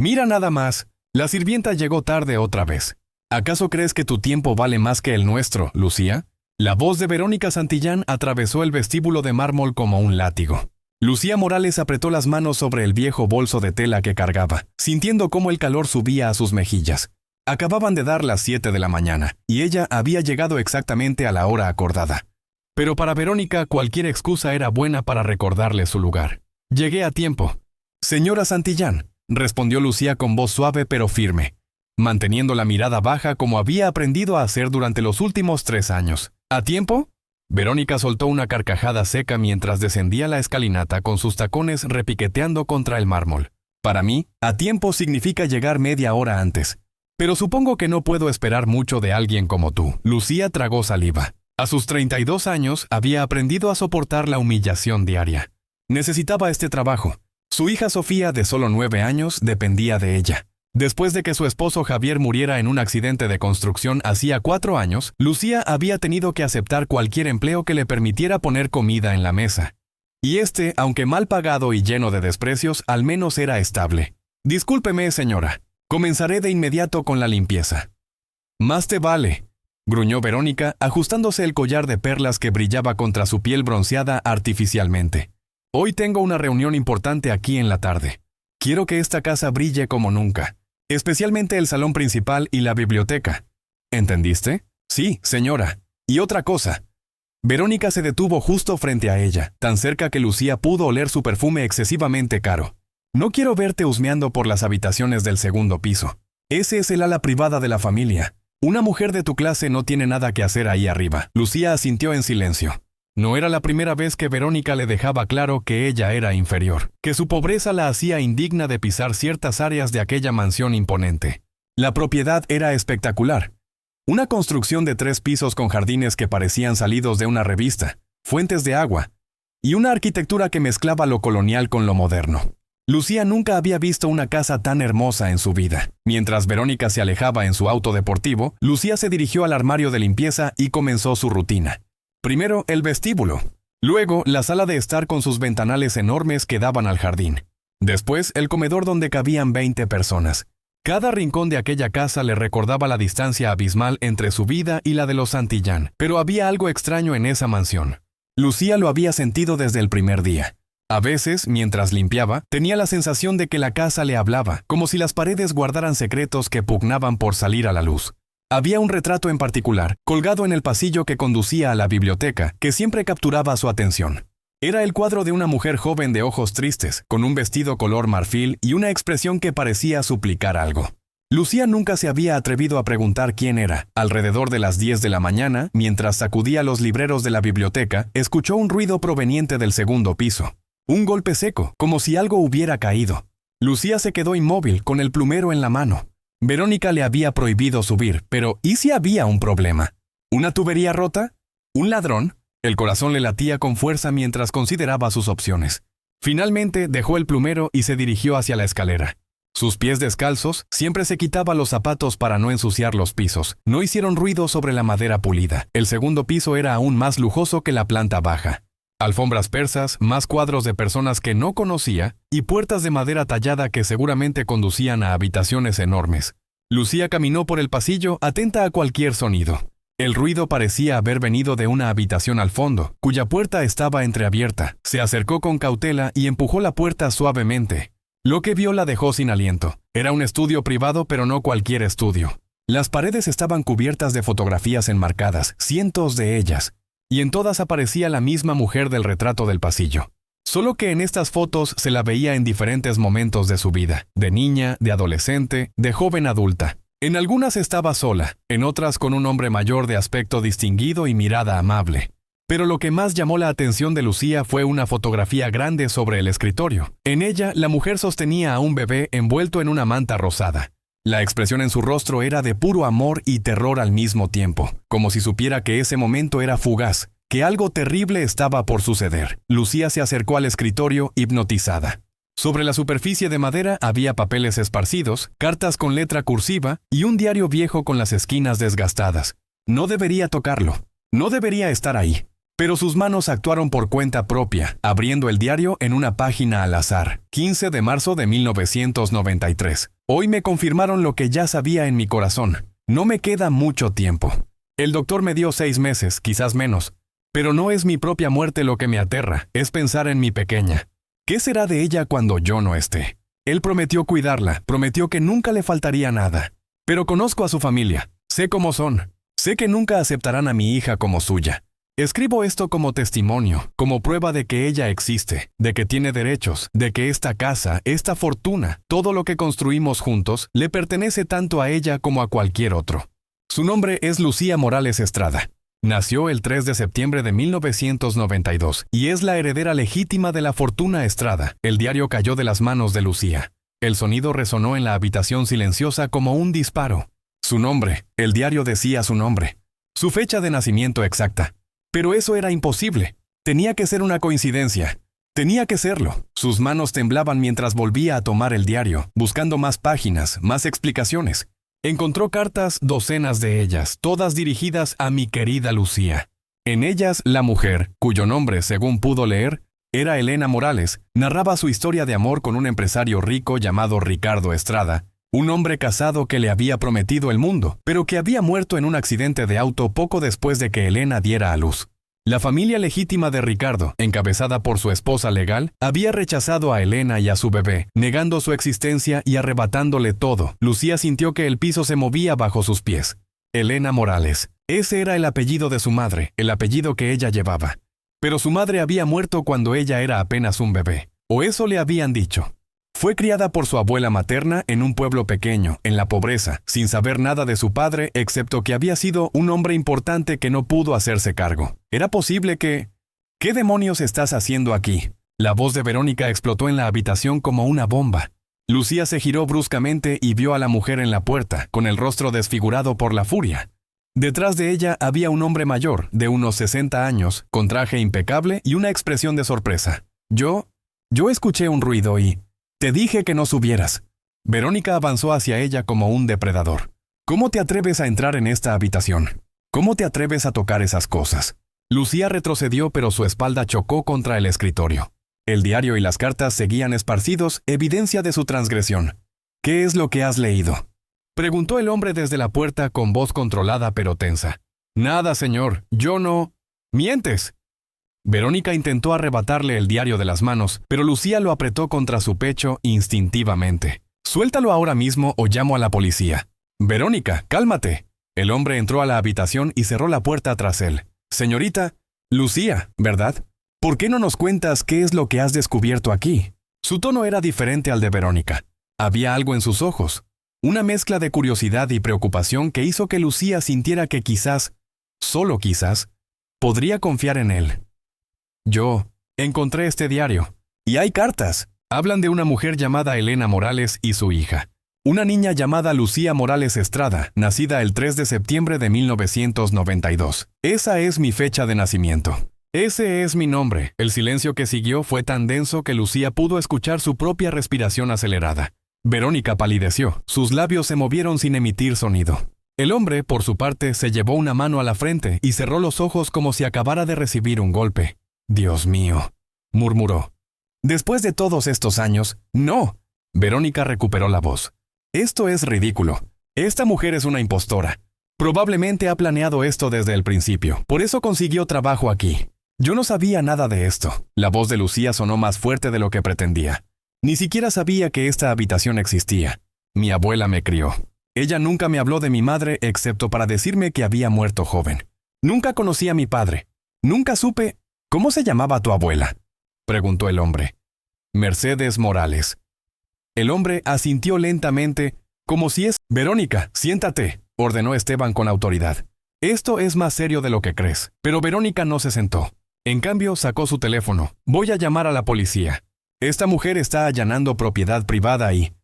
Mira nada más, la sirvienta llegó tarde otra vez. ¿Acaso crees que tu tiempo vale más que el nuestro, Lucía? La voz de Verónica Santillán atravesó el vestíbulo de mármol como un látigo. Lucía Morales apretó las manos sobre el viejo bolso de tela que cargaba, sintiendo cómo el calor subía a sus mejillas. Acababan de dar las 7 de la mañana, y ella había llegado exactamente a la hora acordada. Pero para Verónica cualquier excusa era buena para recordarle su lugar. Llegué a tiempo. Señora Santillán, respondió Lucía con voz suave pero firme, manteniendo la mirada baja como había aprendido a hacer durante los últimos 3 años. ¿A tiempo? Verónica soltó una carcajada seca mientras descendía la escalinata con sus tacones repiqueteando contra el mármol. Para mí, a tiempo significa llegar media hora antes. Pero supongo que no puedo esperar mucho de alguien como tú. Lucía tragó saliva. A sus 32 años había aprendido a soportar la humillación diaria. Necesitaba este trabajo. Su hija Sofía, de solo 9 años, dependía de ella. Después de que su esposo Javier muriera en un accidente de construcción hacía 4 años, Lucía había tenido que aceptar cualquier empleo que le permitiera poner comida en la mesa. Y aunque mal pagado y lleno de desprecios, al menos era estable. Discúlpeme, señora. Comenzaré de inmediato con la limpieza. Más te vale, gruñó Verónica, ajustándose el collar de perlas que brillaba contra su piel bronceada artificialmente. Hoy tengo una reunión importante aquí en la tarde. Quiero que esta casa brille como nunca. Especialmente el salón principal y la biblioteca. ¿Entendiste? Sí, señora. Y otra cosa. Verónica se detuvo justo frente a ella, tan cerca que Lucía pudo oler su perfume excesivamente caro. No quiero verte husmeando por las habitaciones del segundo piso. Ese es el ala privada de la familia. Una mujer de tu clase no tiene nada que hacer ahí arriba. Lucía asintió en silencio. No era la primera vez que Verónica le dejaba claro que ella era inferior, que su pobreza la hacía indigna de pisar ciertas áreas de aquella mansión imponente. La propiedad era espectacular. Una construcción de 3 pisos con jardines que parecían salidos de una revista, fuentes de agua, y una arquitectura que mezclaba lo colonial con lo moderno. Lucía nunca había visto una casa tan hermosa en su vida. Mientras Verónica se alejaba en su auto deportivo, Lucía se dirigió al armario de limpieza y comenzó su rutina. Primero el vestíbulo, luego la sala de estar con sus ventanales enormes que daban al jardín. Después el comedor donde cabían 20 personas. Cada rincón de aquella casa le recordaba la distancia abismal entre su vida y la de los Santillán, pero había algo extraño en esa mansión. Lucía lo había sentido desde el primer día. A veces, mientras limpiaba, tenía la sensación de que la casa le hablaba, como si las paredes guardaran secretos que pugnaban por salir a la luz. Había un retrato en particular, colgado en el pasillo que conducía a la biblioteca, que siempre capturaba su atención. Era el cuadro de una mujer joven de ojos tristes, con un vestido color marfil y una expresión que parecía suplicar algo. Lucía nunca se había atrevido a preguntar quién era. Alrededor de las 10 de la mañana, mientras sacudía los libreros de la biblioteca, escuchó un ruido proveniente del segundo piso. Un golpe seco, como si algo hubiera caído. Lucía se quedó inmóvil, con el plumero en la mano. Verónica le había prohibido subir, pero ¿y si había un problema? ¿Una tubería rota? ¿Un ladrón? El corazón le latía con fuerza mientras consideraba sus opciones. Finalmente dejó el plumero y se dirigió hacia la escalera. Sus pies descalzos, siempre se quitaba los zapatos para no ensuciar los pisos, no hicieron ruido sobre la madera pulida. El segundo piso era aún más lujoso que la planta baja. Alfombras persas, más cuadros de personas que no conocía y puertas de madera tallada que seguramente conducían a habitaciones enormes. Lucía caminó por el pasillo atenta a cualquier sonido. El ruido parecía haber venido de una habitación al fondo, cuya puerta estaba entreabierta. Se acercó con cautela y empujó la puerta suavemente. Lo que vio la dejó sin aliento. Era un estudio privado, pero no cualquier estudio. Las paredes estaban cubiertas de fotografías enmarcadas, cientos de ellas. Y en todas aparecía la misma mujer del retrato del pasillo. Solo que en estas fotos se la veía en diferentes momentos de su vida, de niña, de adolescente, de joven adulta. En algunas estaba sola, en otras con un hombre mayor de aspecto distinguido y mirada amable. Pero lo que más llamó la atención de Lucía fue una fotografía grande sobre el escritorio. En ella, la mujer sostenía a un bebé envuelto en una manta rosada. La expresión en su rostro era de puro amor y terror al mismo tiempo, como si supiera que ese momento era fugaz, que algo terrible estaba por suceder. Lucía se acercó al escritorio hipnotizada. Sobre la superficie de madera había papeles esparcidos, cartas con letra cursiva y un diario viejo con las esquinas desgastadas. No debería tocarlo. No debería estar ahí. Pero sus manos actuaron por cuenta propia, abriendo el diario en una página al azar. 15 de marzo de 1993. Hoy me confirmaron lo que ya sabía en mi corazón. No me queda mucho tiempo. El doctor me dio 6 meses, quizás menos. Pero no es mi propia muerte lo que me aterra, es pensar en mi pequeña. ¿Qué será de ella cuando yo no esté? Él prometió cuidarla, prometió que nunca le faltaría nada. Pero conozco a su familia, sé cómo son. Sé que nunca aceptarán a mi hija como suya. Escribo esto como testimonio, como prueba de que ella existe, de que tiene derechos, de que esta casa, esta fortuna, todo lo que construimos juntos, le pertenece tanto a ella como a cualquier otro. Su nombre es Lucía Morales Estrada. Nació el 3 de septiembre de 1992 y es la heredera legítima de la fortuna Estrada. El diario cayó de las manos de Lucía. El sonido resonó en la habitación silenciosa como un disparo. Su nombre, el diario decía su nombre. Su fecha de nacimiento exacta. Pero eso era imposible. Tenía que ser una coincidencia. Tenía que serlo. Sus manos temblaban mientras volvía a tomar el diario, buscando más páginas, más explicaciones. Encontró cartas, docenas de ellas, todas dirigidas a mi querida Lucía. En ellas, la mujer, cuyo nombre, según pudo leer, era Elena Morales, narraba su historia de amor con un empresario rico llamado Ricardo Estrada, un hombre casado que le había prometido el mundo, pero que había muerto en un accidente de auto poco después de que Elena diera a luz. La familia legítima de Ricardo, encabezada por su esposa legal, había rechazado a Elena y a su bebé, negando su existencia y arrebatándole todo. Lucía sintió que el piso se movía bajo sus pies. Elena Morales. Ese era el apellido de su madre, el apellido que ella llevaba. Pero su madre había muerto cuando ella era apenas un bebé. O eso le habían dicho. Fue criada por su abuela materna en un pueblo pequeño, en la pobreza, sin saber nada de su padre, excepto que había sido un hombre importante que no pudo hacerse cargo. Era posible que... ¿Qué demonios estás haciendo aquí? La voz de Verónica explotó en la habitación como una bomba. Lucía se giró bruscamente y vio a la mujer en la puerta, con el rostro desfigurado por la furia. Detrás de ella había un hombre mayor, de unos 60 años, con traje impecable y una expresión de sorpresa. Yo escuché un ruido y... Te dije que no subieras. Verónica avanzó hacia ella como un depredador. ¿Cómo te atreves a entrar en esta habitación? ¿Cómo te atreves a tocar esas cosas? Lucía retrocedió, pero su espalda chocó contra el escritorio. El diario y las cartas seguían esparcidos, evidencia de su transgresión. ¿Qué es lo que has leído?, preguntó el hombre desde la puerta con voz controlada pero tensa. Nada, señor, yo no... ¡Mientes! Verónica intentó arrebatarle el diario de las manos, pero Lucía lo apretó contra su pecho instintivamente. Suéltalo ahora mismo o llamo a la policía. Verónica, cálmate. El hombre entró a la habitación y cerró la puerta tras él. Señorita, Lucía, ¿verdad? ¿Por qué no nos cuentas qué es lo que has descubierto aquí? Su tono era diferente al de Verónica. Había algo en sus ojos, una mezcla de curiosidad y preocupación que hizo que Lucía sintiera que quizás, solo quizás, podría confiar en él. Yo encontré este diario. Y hay cartas. Hablan de una mujer llamada Elena Morales y su hija. Una niña llamada Lucía Morales Estrada, nacida el 3 de septiembre de 1992. Esa es mi fecha de nacimiento. Ese es mi nombre. El silencio que siguió fue tan denso que Lucía pudo escuchar su propia respiración acelerada. Verónica palideció. Sus labios se movieron sin emitir sonido. El hombre, por su parte, se llevó una mano a la frente y cerró los ojos como si acabara de recibir un golpe. Dios mío, murmuró. Después de todos estos años, no. Verónica recuperó la voz. Esto es ridículo. Esta mujer es una impostora. Probablemente ha planeado esto desde el principio. Por eso consiguió trabajo aquí. Yo no sabía nada de esto. La voz de Lucía sonó más fuerte de lo que pretendía. Ni siquiera sabía que esta habitación existía. Mi abuela me crió. Ella nunca me habló de mi madre excepto para decirme que había muerto joven. Nunca conocí a mi padre. Nunca supe... ¿Cómo se llamaba tu abuela?, preguntó el hombre. Mercedes Morales. El hombre asintió lentamente, como si es... Verónica, siéntate, ordenó Esteban con autoridad. Esto es más serio de lo que crees. Pero Verónica no se sentó. En cambio, sacó su teléfono. Voy a llamar a la policía. Esta mujer está allanando propiedad privada y...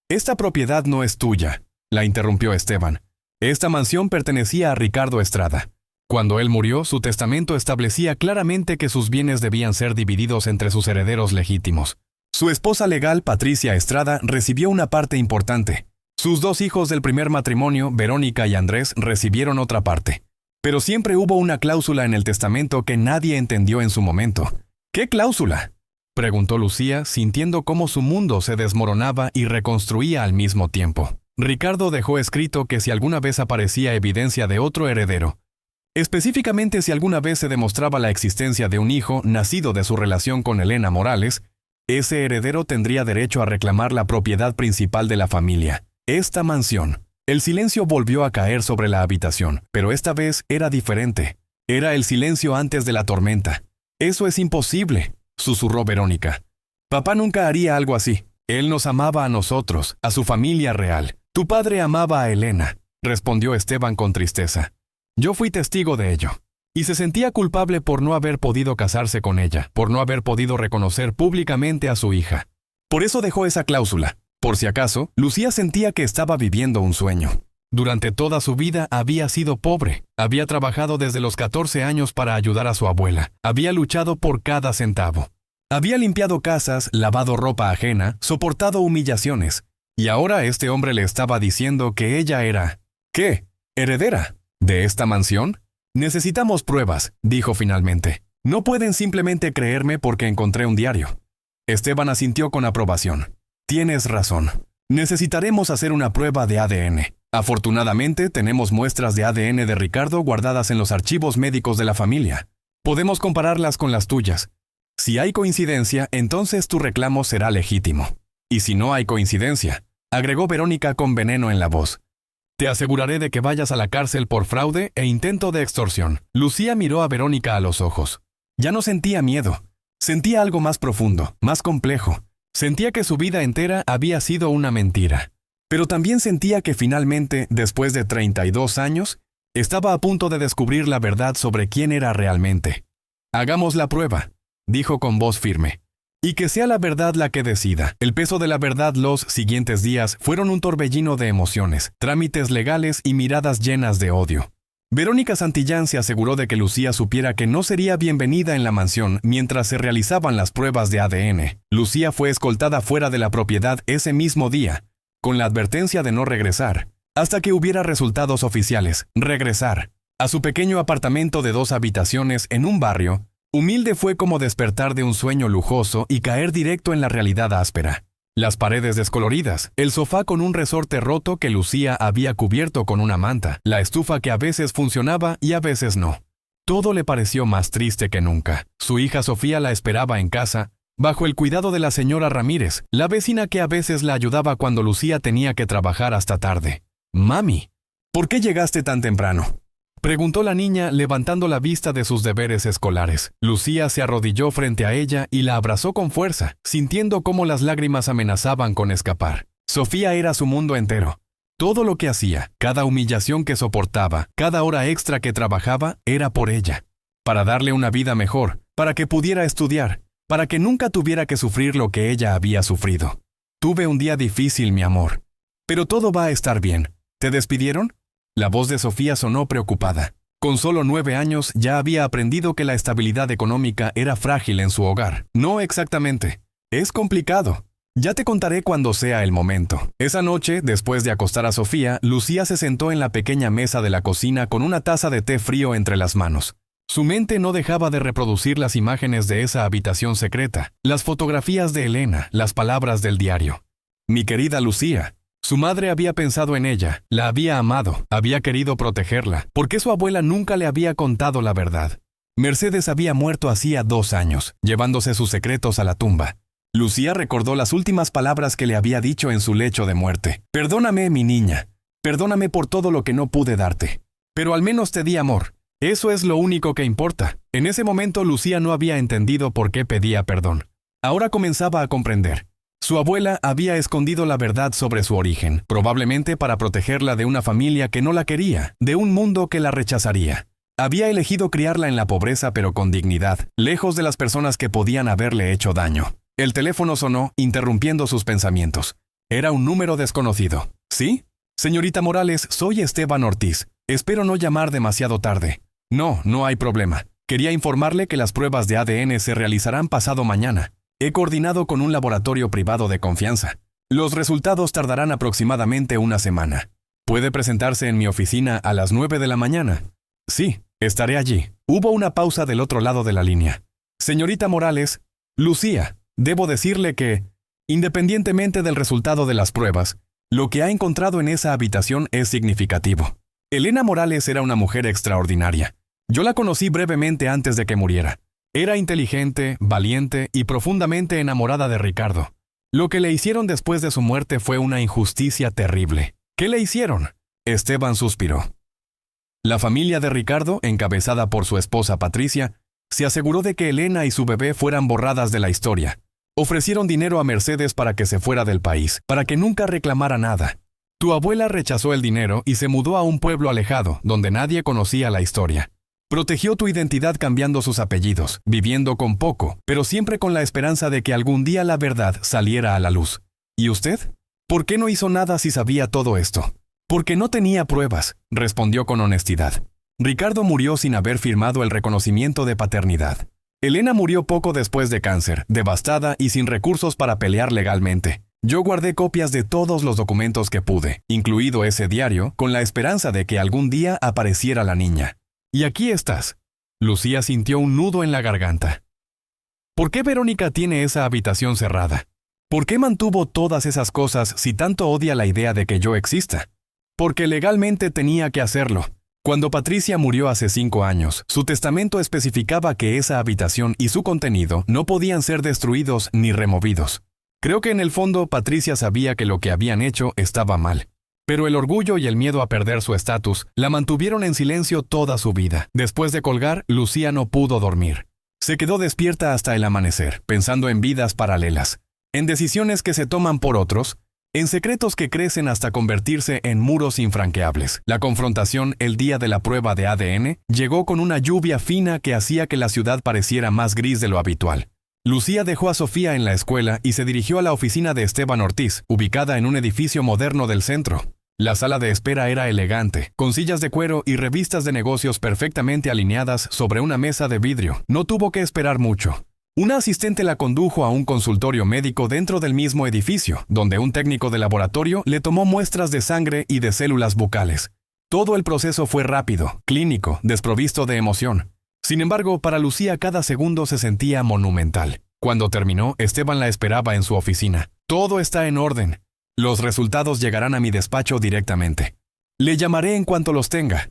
Esta propiedad no es tuya, la interrumpió Esteban. Esta mansión pertenecía a Ricardo Estrada. Cuando él murió, su testamento establecía claramente que sus bienes debían ser divididos entre sus herederos legítimos. Su esposa legal, Patricia Estrada, recibió una parte importante. Sus 2 hijos del primer matrimonio, Verónica y Andrés, recibieron otra parte. Pero siempre hubo una cláusula en el testamento que nadie entendió en su momento. ¿Qué cláusula?, preguntó Lucía, sintiendo cómo su mundo se desmoronaba y reconstruía al mismo tiempo. Ricardo dejó escrito que si alguna vez aparecía evidencia de otro heredero, específicamente si alguna vez se demostraba la existencia de un hijo nacido de su relación con Elena Morales, ese heredero tendría derecho a reclamar la propiedad principal de la familia, esta mansión. El silencio volvió a caer sobre la habitación, pero esta vez era diferente. Era el silencio antes de la tormenta. «Eso es imposible», susurró Verónica. «Papá nunca haría algo así. Él nos amaba a nosotros, a su familia real. Tu padre amaba a Elena», respondió Esteban con tristeza. «Yo fui testigo de ello». Y se sentía culpable por no haber podido casarse con ella, por no haber podido reconocer públicamente a su hija. Por eso dejó esa cláusula. Por si acaso, Lucía sentía que estaba viviendo un sueño. Durante toda su vida había sido pobre. Había trabajado desde los 14 años para ayudar a su abuela. Había luchado por cada centavo. Había limpiado casas, lavado ropa ajena, soportado humillaciones. Y ahora este hombre le estaba diciendo que ella era... ¿qué? ¿Heredera? ¿De esta mansión? «Necesitamos pruebas», dijo finalmente. «No pueden simplemente creerme porque encontré un diario». Esteban asintió con aprobación. «Tienes razón. Necesitaremos hacer una prueba de ADN. Afortunadamente, tenemos muestras de ADN de Ricardo guardadas en los archivos médicos de la familia. Podemos compararlas con las tuyas. Si hay coincidencia, entonces tu reclamo será legítimo. Y si no hay coincidencia», agregó Verónica con veneno en la voz, «te aseguraré de que vayas a la cárcel por fraude e intento de extorsión». Lucía miró a Verónica a los ojos. Ya no sentía miedo. Sentía algo más profundo, más complejo. Sentía que su vida entera había sido una mentira. Pero también sentía que finalmente, después de 32 años, estaba a punto de descubrir la verdad sobre quién era realmente. «Hagamos la prueba», dijo con voz firme. «Y que sea la verdad la que decida». El peso de la verdad los siguientes días fueron un torbellino de emociones, trámites legales y miradas llenas de odio. Verónica Santillán se aseguró de que Lucía supiera que no sería bienvenida en la mansión mientras se realizaban las pruebas de ADN. Lucía fue escoltada fuera de la propiedad ese mismo día, con la advertencia de no regresar, hasta que hubiera resultados oficiales. Regresar a su pequeño apartamento de 2 habitaciones en un barrio humilde fue como despertar de un sueño lujoso y caer directo en la realidad áspera. Las paredes descoloridas, el sofá con un resorte roto que Lucía había cubierto con una manta, la estufa que a veces funcionaba y a veces no. Todo le pareció más triste que nunca. Su hija Sofía la esperaba en casa, bajo el cuidado de la señora Ramírez, la vecina que a veces la ayudaba cuando Lucía tenía que trabajar hasta tarde. «Mami, ¿por qué llegaste tan temprano?», preguntó la niña levantando la vista de sus deberes escolares. Lucía se arrodilló frente a ella y la abrazó con fuerza, sintiendo cómo las lágrimas amenazaban con escapar. Sofía era su mundo entero. Todo lo que hacía, cada humillación que soportaba, cada hora extra que trabajaba, era por ella. Para darle una vida mejor, para que pudiera estudiar, para que nunca tuviera que sufrir lo que ella había sufrido. «Tuve un día difícil, mi amor. Pero todo va a estar bien. ¿Te despidieron?». La voz de Sofía sonó preocupada. Con solo 9 años ya había aprendido que la estabilidad económica era frágil en su hogar. «No exactamente. Es complicado. Ya te contaré cuando sea el momento». Esa noche, después de acostar a Sofía, Lucía se sentó en la pequeña mesa de la cocina con una taza de té frío entre las manos. Su mente no dejaba de reproducir las imágenes de esa habitación secreta, las fotografías de Elena, las palabras del diario. «Mi querida Lucía». Su madre había pensado en ella, la había amado, había querido protegerla. ¿Por qué su abuela nunca le había contado la verdad? Mercedes había muerto hacía 2 años, llevándose sus secretos a la tumba. Lucía recordó las últimas palabras que le había dicho en su lecho de muerte. «Perdóname, mi niña. Perdóname por todo lo que no pude darte. Pero al menos te di amor. Eso es lo único que importa». En ese momento Lucía no había entendido por qué pedía perdón. Ahora comenzaba a comprender. Su abuela había escondido la verdad sobre su origen, probablemente para protegerla de una familia que no la quería, de un mundo que la rechazaría. Había elegido criarla en la pobreza pero con dignidad, lejos de las personas que podían haberle hecho daño. El teléfono sonó, interrumpiendo sus pensamientos. Era un número desconocido. «¿Sí? Señorita Morales, soy Esteban Ortiz. Espero no llamar demasiado tarde». «No, no hay problema. Quería informarle que las pruebas de ADN se realizarán pasado mañana. He coordinado con un laboratorio privado de confianza. Los resultados tardarán aproximadamente una semana. Puede presentarse en mi oficina a las 9 de la mañana. Sí, estaré allí. Hubo una pausa del otro lado de la línea. Señorita Morales, Lucía, debo decirle que, independientemente del resultado de las pruebas, lo que ha encontrado en esa habitación es significativo. Elena Morales era una mujer extraordinaria. Yo la conocí brevemente antes de que muriera. Era inteligente, valiente y profundamente enamorada de Ricardo. Lo que le hicieron después de su muerte fue una injusticia terrible. ¿Qué le hicieron? Esteban suspiró. La familia de Ricardo, encabezada por su esposa Patricia, se aseguró de que Elena y su bebé fueran borradas de la historia. Ofrecieron dinero a Mercedes para que se fuera del país, para que nunca reclamara nada. Tu abuela rechazó el dinero y se mudó a un pueblo alejado, donde nadie conocía la historia. Protegió tu identidad cambiando sus apellidos, viviendo con poco, pero siempre con la esperanza de que algún día la verdad saliera a la luz. ¿Y usted? ¿Por qué no hizo nada si sabía todo esto? Porque no tenía pruebas, respondió con honestidad. Ricardo murió sin haber firmado el reconocimiento de paternidad. Elena murió poco después de cáncer, devastada y sin recursos para pelear legalmente. Yo guardé copias de todos los documentos que pude, incluido ese diario, con la esperanza de que algún día apareciera la niña. Y aquí estás. Lucía sintió un nudo en la garganta. ¿Por qué Verónica tiene esa habitación cerrada? ¿Por qué mantuvo todas esas cosas si tanto odia la idea de que yo exista? Porque legalmente tenía que hacerlo. Cuando Patricia murió hace 5 años, su testamento especificaba que esa habitación y su contenido no podían ser destruidos ni removidos. Creo que en el fondo Patricia sabía que lo que habían hecho estaba mal. Pero el orgullo y el miedo a perder su estatus la mantuvieron en silencio toda su vida. Después de colgar, Lucía no pudo dormir. Se quedó despierta hasta el amanecer, pensando en vidas paralelas, en decisiones que se toman por otros, en secretos que crecen hasta convertirse en muros infranqueables. La confrontación el día de la prueba de ADN llegó con una lluvia fina que hacía que la ciudad pareciera más gris de lo habitual. Lucía dejó a Sofía en la escuela y se dirigió a la oficina de Esteban Ortiz, ubicada en un edificio moderno del centro. La sala de espera era elegante, con sillas de cuero y revistas de negocios perfectamente alineadas sobre una mesa de vidrio. No tuvo que esperar mucho. Una asistente la condujo a un consultorio médico dentro del mismo edificio, donde un técnico de laboratorio le tomó muestras de sangre y de células bucales. Todo el proceso fue rápido, clínico, desprovisto de emoción. Sin embargo, para Lucía cada segundo se sentía monumental. Cuando terminó, Esteban la esperaba en su oficina. Todo está en orden. Los resultados llegarán a mi despacho directamente. Le llamaré en cuanto los tenga.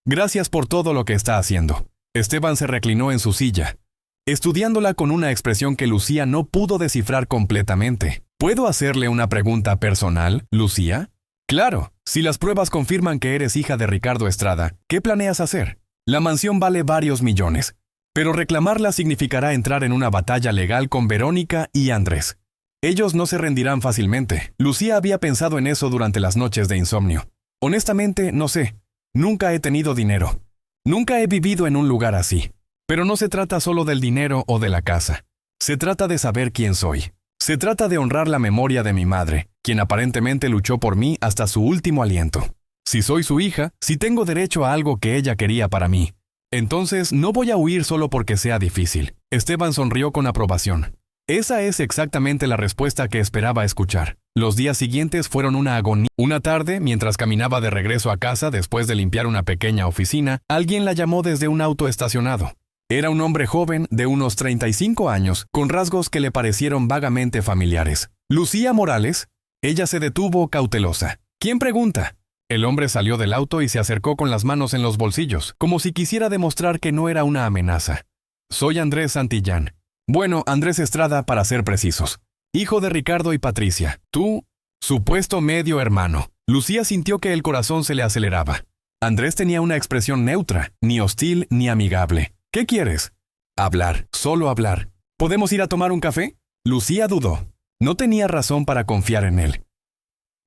Gracias por todo lo que está haciendo. Esteban se reclinó en su silla, estudiándola con una expresión que Lucía no pudo descifrar completamente. ¿Puedo hacerle una pregunta personal, Lucía? Claro, si las pruebas confirman que eres hija de Ricardo Estrada, ¿qué planeas hacer? La mansión vale varios millones, pero reclamarla significará entrar en una batalla legal con Verónica y Andrés. Ellos no se rendirán fácilmente. Lucía había pensado en eso durante las noches de insomnio. Honestamente, no sé. Nunca he tenido dinero. Nunca he vivido en un lugar así. Pero no se trata solo del dinero o de la casa. Se trata de saber quién soy. Se trata de honrar la memoria de mi madre, quien aparentemente luchó por mí hasta su último aliento. Si soy su hija, si tengo derecho a algo que ella quería para mí, entonces no voy a huir solo porque sea difícil. Esteban sonrió con aprobación. Esa es exactamente la respuesta que esperaba escuchar. Los días siguientes fueron una agonía. Una tarde, mientras caminaba de regreso a casa después de limpiar una pequeña oficina, alguien la llamó desde un auto estacionado. Era un hombre joven de unos 35 años, con rasgos que le parecieron vagamente familiares. ¿Lucía Morales? Ella se detuvo cautelosa. ¿Quién pregunta? El hombre salió del auto y se acercó con las manos en los bolsillos, como si quisiera demostrar que no era una amenaza. Soy Andrés Santillán. Bueno, Andrés Estrada para ser precisos. Hijo de Ricardo y Patricia. Tú, supuesto medio hermano. Lucía sintió que el corazón se le aceleraba. Andrés tenía una expresión neutra, ni hostil ni amigable. ¿Qué quieres? Hablar, solo hablar. ¿Podemos ir a tomar un café? Lucía dudó. No tenía razón para confiar en él.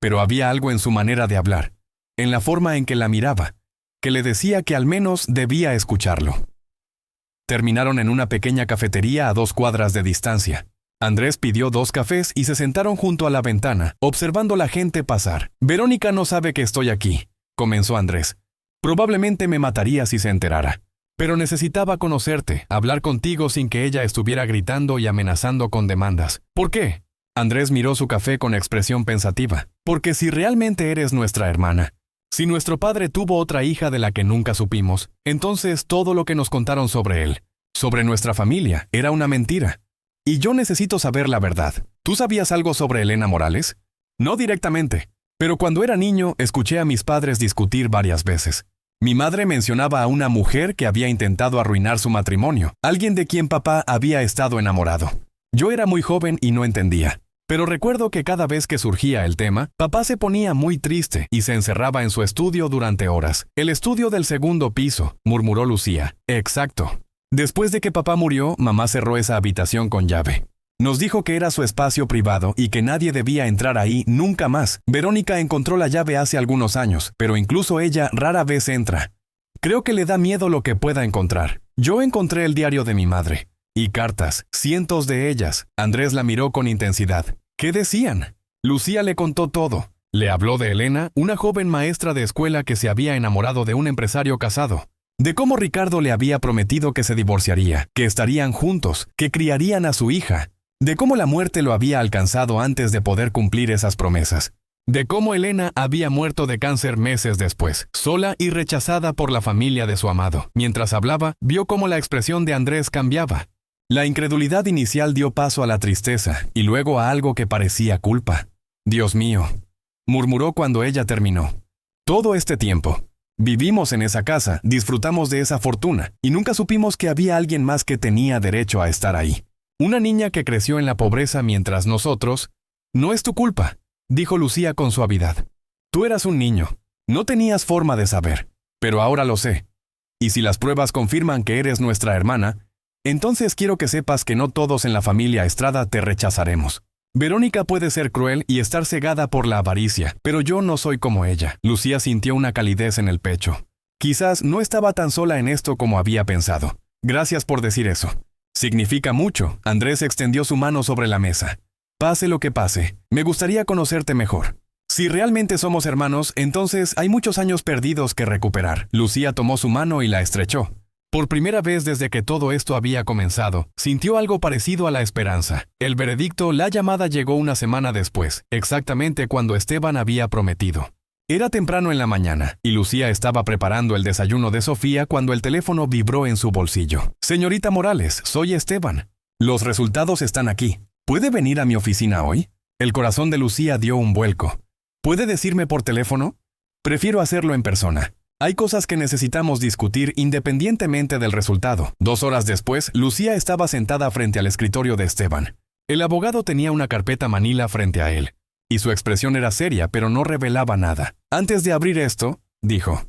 Pero había algo en su manera de hablar, en la forma en que la miraba, que le decía que al menos debía escucharlo. Terminaron en una pequeña cafetería a 2 cuadras de distancia. Andrés pidió 2 cafés y se sentaron junto a la ventana, observando la gente pasar. Verónica no sabe que estoy aquí, comenzó Andrés. Probablemente me mataría si se enterara. Pero necesitaba conocerte, hablar contigo sin que ella estuviera gritando y amenazando con demandas. ¿Por qué? Andrés miró su café con expresión pensativa. Porque si realmente eres nuestra hermana, Si nuestro padre tuvo otra hija de la que nunca supimos, entonces todo lo que nos contaron sobre él, sobre nuestra familia, era una mentira. Y yo necesito saber la verdad. ¿Tú sabías algo sobre Elena Morales? No directamente, pero cuando era niño escuché a mis padres discutir varias veces. Mi madre mencionaba a una mujer que había intentado arruinar su matrimonio, alguien de quien papá había estado enamorado. Yo era muy joven y no entendía. Pero recuerdo que cada vez que surgía el tema, papá se ponía muy triste y se encerraba en su estudio durante horas. El estudio del segundo piso, murmuró Lucía. Exacto. Después de que papá murió, mamá cerró esa habitación con llave. Nos dijo que era su espacio privado y que nadie debía entrar ahí nunca más. Verónica encontró la llave hace algunos años, pero incluso ella rara vez entra. Creo que le da miedo lo que pueda encontrar. Yo encontré el diario de mi madre. Y cartas, cientos de ellas. Andrés la miró con intensidad. ¿Qué decían? Lucía le contó todo. Le habló de Elena, una joven maestra de escuela que se había enamorado de un empresario casado. De cómo Ricardo le había prometido que se divorciaría, que estarían juntos, que criarían a su hija. De cómo la muerte lo había alcanzado antes de poder cumplir esas promesas. De cómo Elena había muerto de cáncer meses después, sola y rechazada por la familia de su amado. Mientras hablaba, vio cómo la expresión de Andrés cambiaba. La incredulidad inicial dio paso a la tristeza y luego a algo que parecía culpa. Dios mío, murmuró cuando ella terminó. Todo este tiempo. Vivimos en esa casa, disfrutamos de esa fortuna, y nunca supimos que había alguien más que tenía derecho a estar ahí. Una niña que creció en la pobreza mientras nosotros... No es tu culpa, dijo Lucía con suavidad. Tú eras un niño, no tenías forma de saber, pero ahora lo sé. Y si las pruebas confirman que eres nuestra hermana, entonces quiero que sepas que no todos en la familia Estrada te rechazaremos. Verónica puede ser cruel y estar cegada por la avaricia, pero yo no soy como ella. Lucía sintió una calidez en el pecho. Quizás no estaba tan sola en esto como había pensado. Gracias por decir eso. Significa mucho. Andrés extendió su mano sobre la mesa. Pase lo que pase, me gustaría conocerte mejor. Si realmente somos hermanos, entonces hay muchos años perdidos que recuperar. Lucía tomó su mano y la estrechó. Por primera vez desde que todo esto había comenzado, sintió algo parecido a la esperanza. El veredicto, la llamada llegó una semana después, exactamente cuando Esteban había prometido. Era temprano en la mañana, y Lucía estaba preparando el desayuno de Sofía cuando el teléfono vibró en su bolsillo. Señorita Morales, soy Esteban. Los resultados están aquí. ¿Puede venir a mi oficina hoy? El corazón de Lucía dio un vuelco. ¿Puede decirme por teléfono? Prefiero hacerlo en persona. Hay cosas que necesitamos discutir independientemente del resultado. 2 horas después, Lucía estaba sentada frente al escritorio de Esteban. El abogado tenía una carpeta manila frente a él, y su expresión era seria, pero no revelaba nada. Antes de abrir esto, dijo,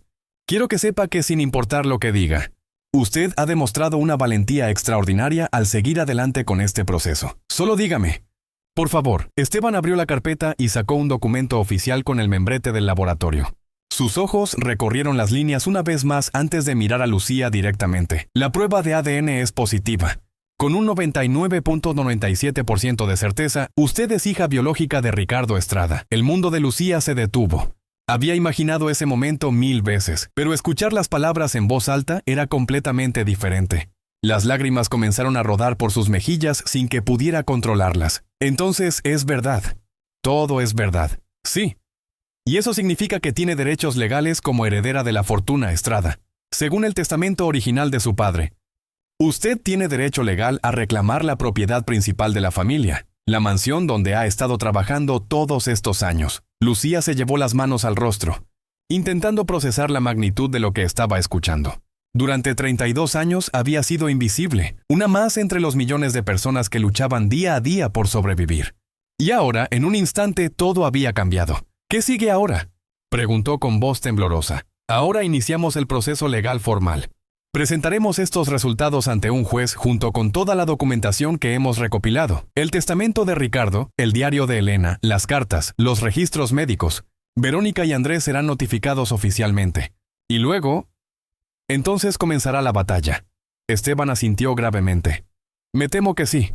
quiero que sepa que sin importar lo que diga, usted ha demostrado una valentía extraordinaria al seguir adelante con este proceso. Solo dígame. Por favor. Esteban abrió la carpeta y sacó un documento oficial con el membrete del laboratorio. Sus ojos recorrieron las líneas una vez más antes de mirar a Lucía directamente. La prueba de ADN es positiva. Con un 99.97% de certeza, usted es hija biológica de Ricardo Estrada. El mundo de Lucía se detuvo. Había imaginado ese momento 1000 veces, pero escuchar las palabras en voz alta era completamente diferente. Las lágrimas comenzaron a rodar por sus mejillas sin que pudiera controlarlas. Entonces es verdad. Todo es verdad. Sí. Y eso significa que tiene derechos legales como heredera de la fortuna Estrada, según el testamento original de su padre. Usted tiene derecho legal a reclamar la propiedad principal de la familia, la mansión donde ha estado trabajando todos estos años. Lucía se llevó las manos al rostro, intentando procesar la magnitud de lo que estaba escuchando. Durante 32 años había sido invisible, una más entre los millones de personas que luchaban día a día por sobrevivir. Y ahora, en un instante, todo había cambiado. ¿Qué sigue ahora?, preguntó con voz temblorosa. Ahora iniciamos el proceso legal formal. Presentaremos estos resultados ante un juez junto con toda la documentación que hemos recopilado. El testamento de Ricardo, el diario de Elena, las cartas, los registros médicos. Verónica y Andrés serán notificados oficialmente. Y luego... Entonces comenzará la batalla. Esteban asintió gravemente. Me temo que sí.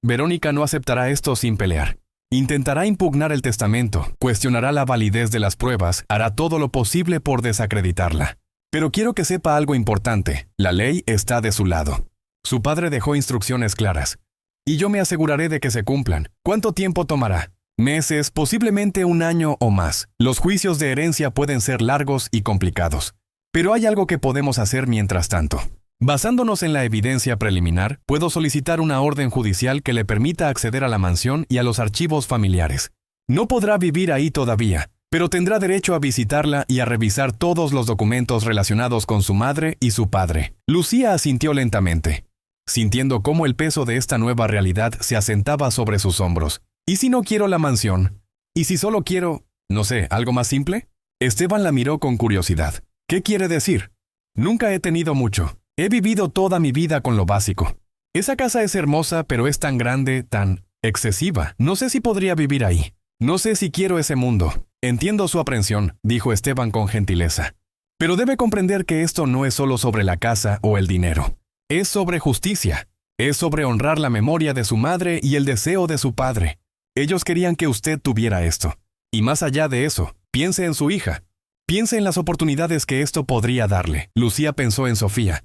Verónica no aceptará esto sin pelear. Intentará impugnar el testamento, cuestionará la validez de las pruebas, hará todo lo posible por desacreditarla. Pero quiero que sepa algo importante. La ley está de su lado. Su padre dejó instrucciones claras. Y yo me aseguraré de que se cumplan. ¿Cuánto tiempo tomará? Meses, posiblemente un año o más. Los juicios de herencia pueden ser largos y complicados. Pero hay algo que podemos hacer mientras tanto. Basándonos en la evidencia preliminar, puedo solicitar una orden judicial que le permita acceder a la mansión y a los archivos familiares. No podrá vivir ahí todavía, pero tendrá derecho a visitarla y a revisar todos los documentos relacionados con su madre y su padre. Lucía asintió lentamente, sintiendo cómo el peso de esta nueva realidad se asentaba sobre sus hombros. ¿Y si no quiero la mansión? ¿Y si solo quiero, no sé, algo más simple? Esteban la miró con curiosidad. ¿Qué quiere decir? Nunca he tenido mucho. He vivido toda mi vida con lo básico. Esa casa es hermosa, pero es tan grande, tan excesiva. No sé si podría vivir ahí. No sé si quiero ese mundo. Entiendo su aprensión, dijo Esteban con gentileza. Pero debe comprender que esto no es solo sobre la casa o el dinero. Es sobre justicia. Es sobre honrar la memoria de su madre y el deseo de su padre. Ellos querían que usted tuviera esto. Y más allá de eso, piense en su hija. Piense en las oportunidades que esto podría darle. Lucía pensó en Sofía.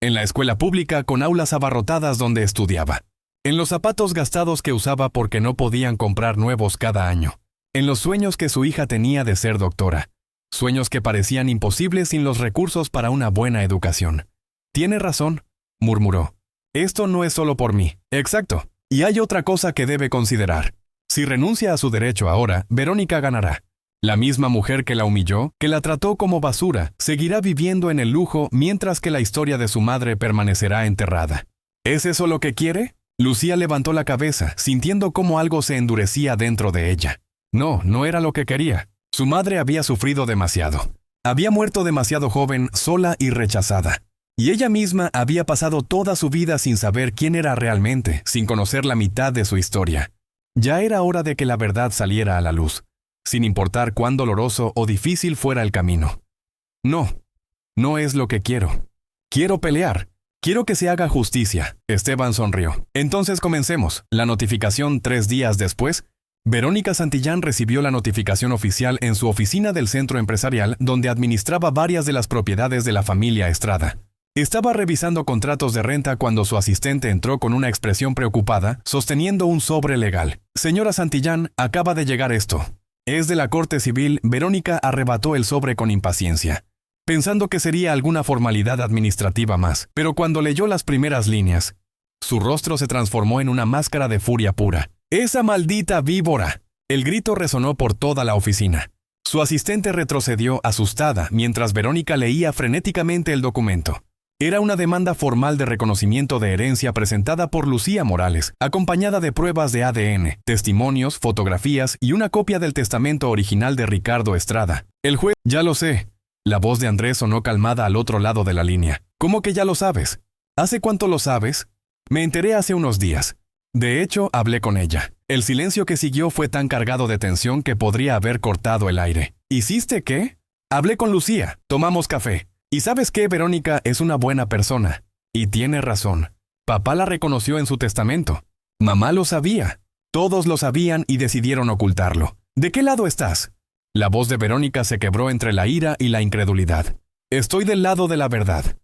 En la escuela pública con aulas abarrotadas donde estudiaba. En los zapatos gastados que usaba porque no podían comprar nuevos cada año. En los sueños que su hija tenía de ser doctora. Sueños que parecían imposibles sin los recursos para una buena educación. Tiene razón, murmuró. Esto no es solo por mí. Exacto. Y hay otra cosa que debe considerar. Si renuncia a su derecho ahora, Verónica ganará. La misma mujer que la humilló, que la trató como basura, seguirá viviendo en el lujo mientras que la historia de su madre permanecerá enterrada. ¿Es eso lo que quiere? Lucía levantó la cabeza, sintiendo cómo algo se endurecía dentro de ella. No, no era lo que quería. Su madre había sufrido demasiado. Había muerto demasiado joven, sola y rechazada. Y ella misma había pasado toda su vida sin saber quién era realmente, sin conocer la mitad de su historia. Ya era hora de que la verdad saliera a la luz, sin importar cuán doloroso o difícil fuera el camino. No, no es lo que quiero. Quiero pelear. Quiero que se haga justicia. Esteban sonrió. Entonces comencemos. La notificación 3 días después. Verónica Santillán recibió la notificación oficial en su oficina del centro empresarial donde administraba varias de las propiedades de la familia Estrada. Estaba revisando contratos de renta cuando su asistente entró con una expresión preocupada, sosteniendo un sobre legal. Señora Santillán, acaba de llegar esto. Es de la Corte Civil. Verónica arrebató el sobre con impaciencia, pensando que sería alguna formalidad administrativa más. Pero cuando leyó las primeras líneas, su rostro se transformó en una máscara de furia pura. ¡Esa maldita víbora! El grito resonó por toda la oficina. Su asistente retrocedió asustada mientras Verónica leía frenéticamente el documento. Era una demanda formal de reconocimiento de herencia presentada por Lucía Morales, acompañada de pruebas de ADN, testimonios, fotografías y una copia del testamento original de Ricardo Estrada. El juez... Ya lo sé. La voz de Andrés sonó calmada al otro lado de la línea. ¿Cómo que ya lo sabes? ¿Hace cuánto lo sabes? Me enteré hace unos días. De hecho, hablé con ella. El silencio que siguió fue tan cargado de tensión que podría haber cortado el aire. ¿Hiciste qué? Hablé con Lucía. Tomamos café. ¿Y sabes qué? Verónica es una buena persona. Y tiene razón. Papá la reconoció en su testamento. Mamá lo sabía. Todos lo sabían y decidieron ocultarlo. ¿De qué lado estás? La voz de Verónica se quebró entre la ira y la incredulidad. Estoy del lado de la verdad.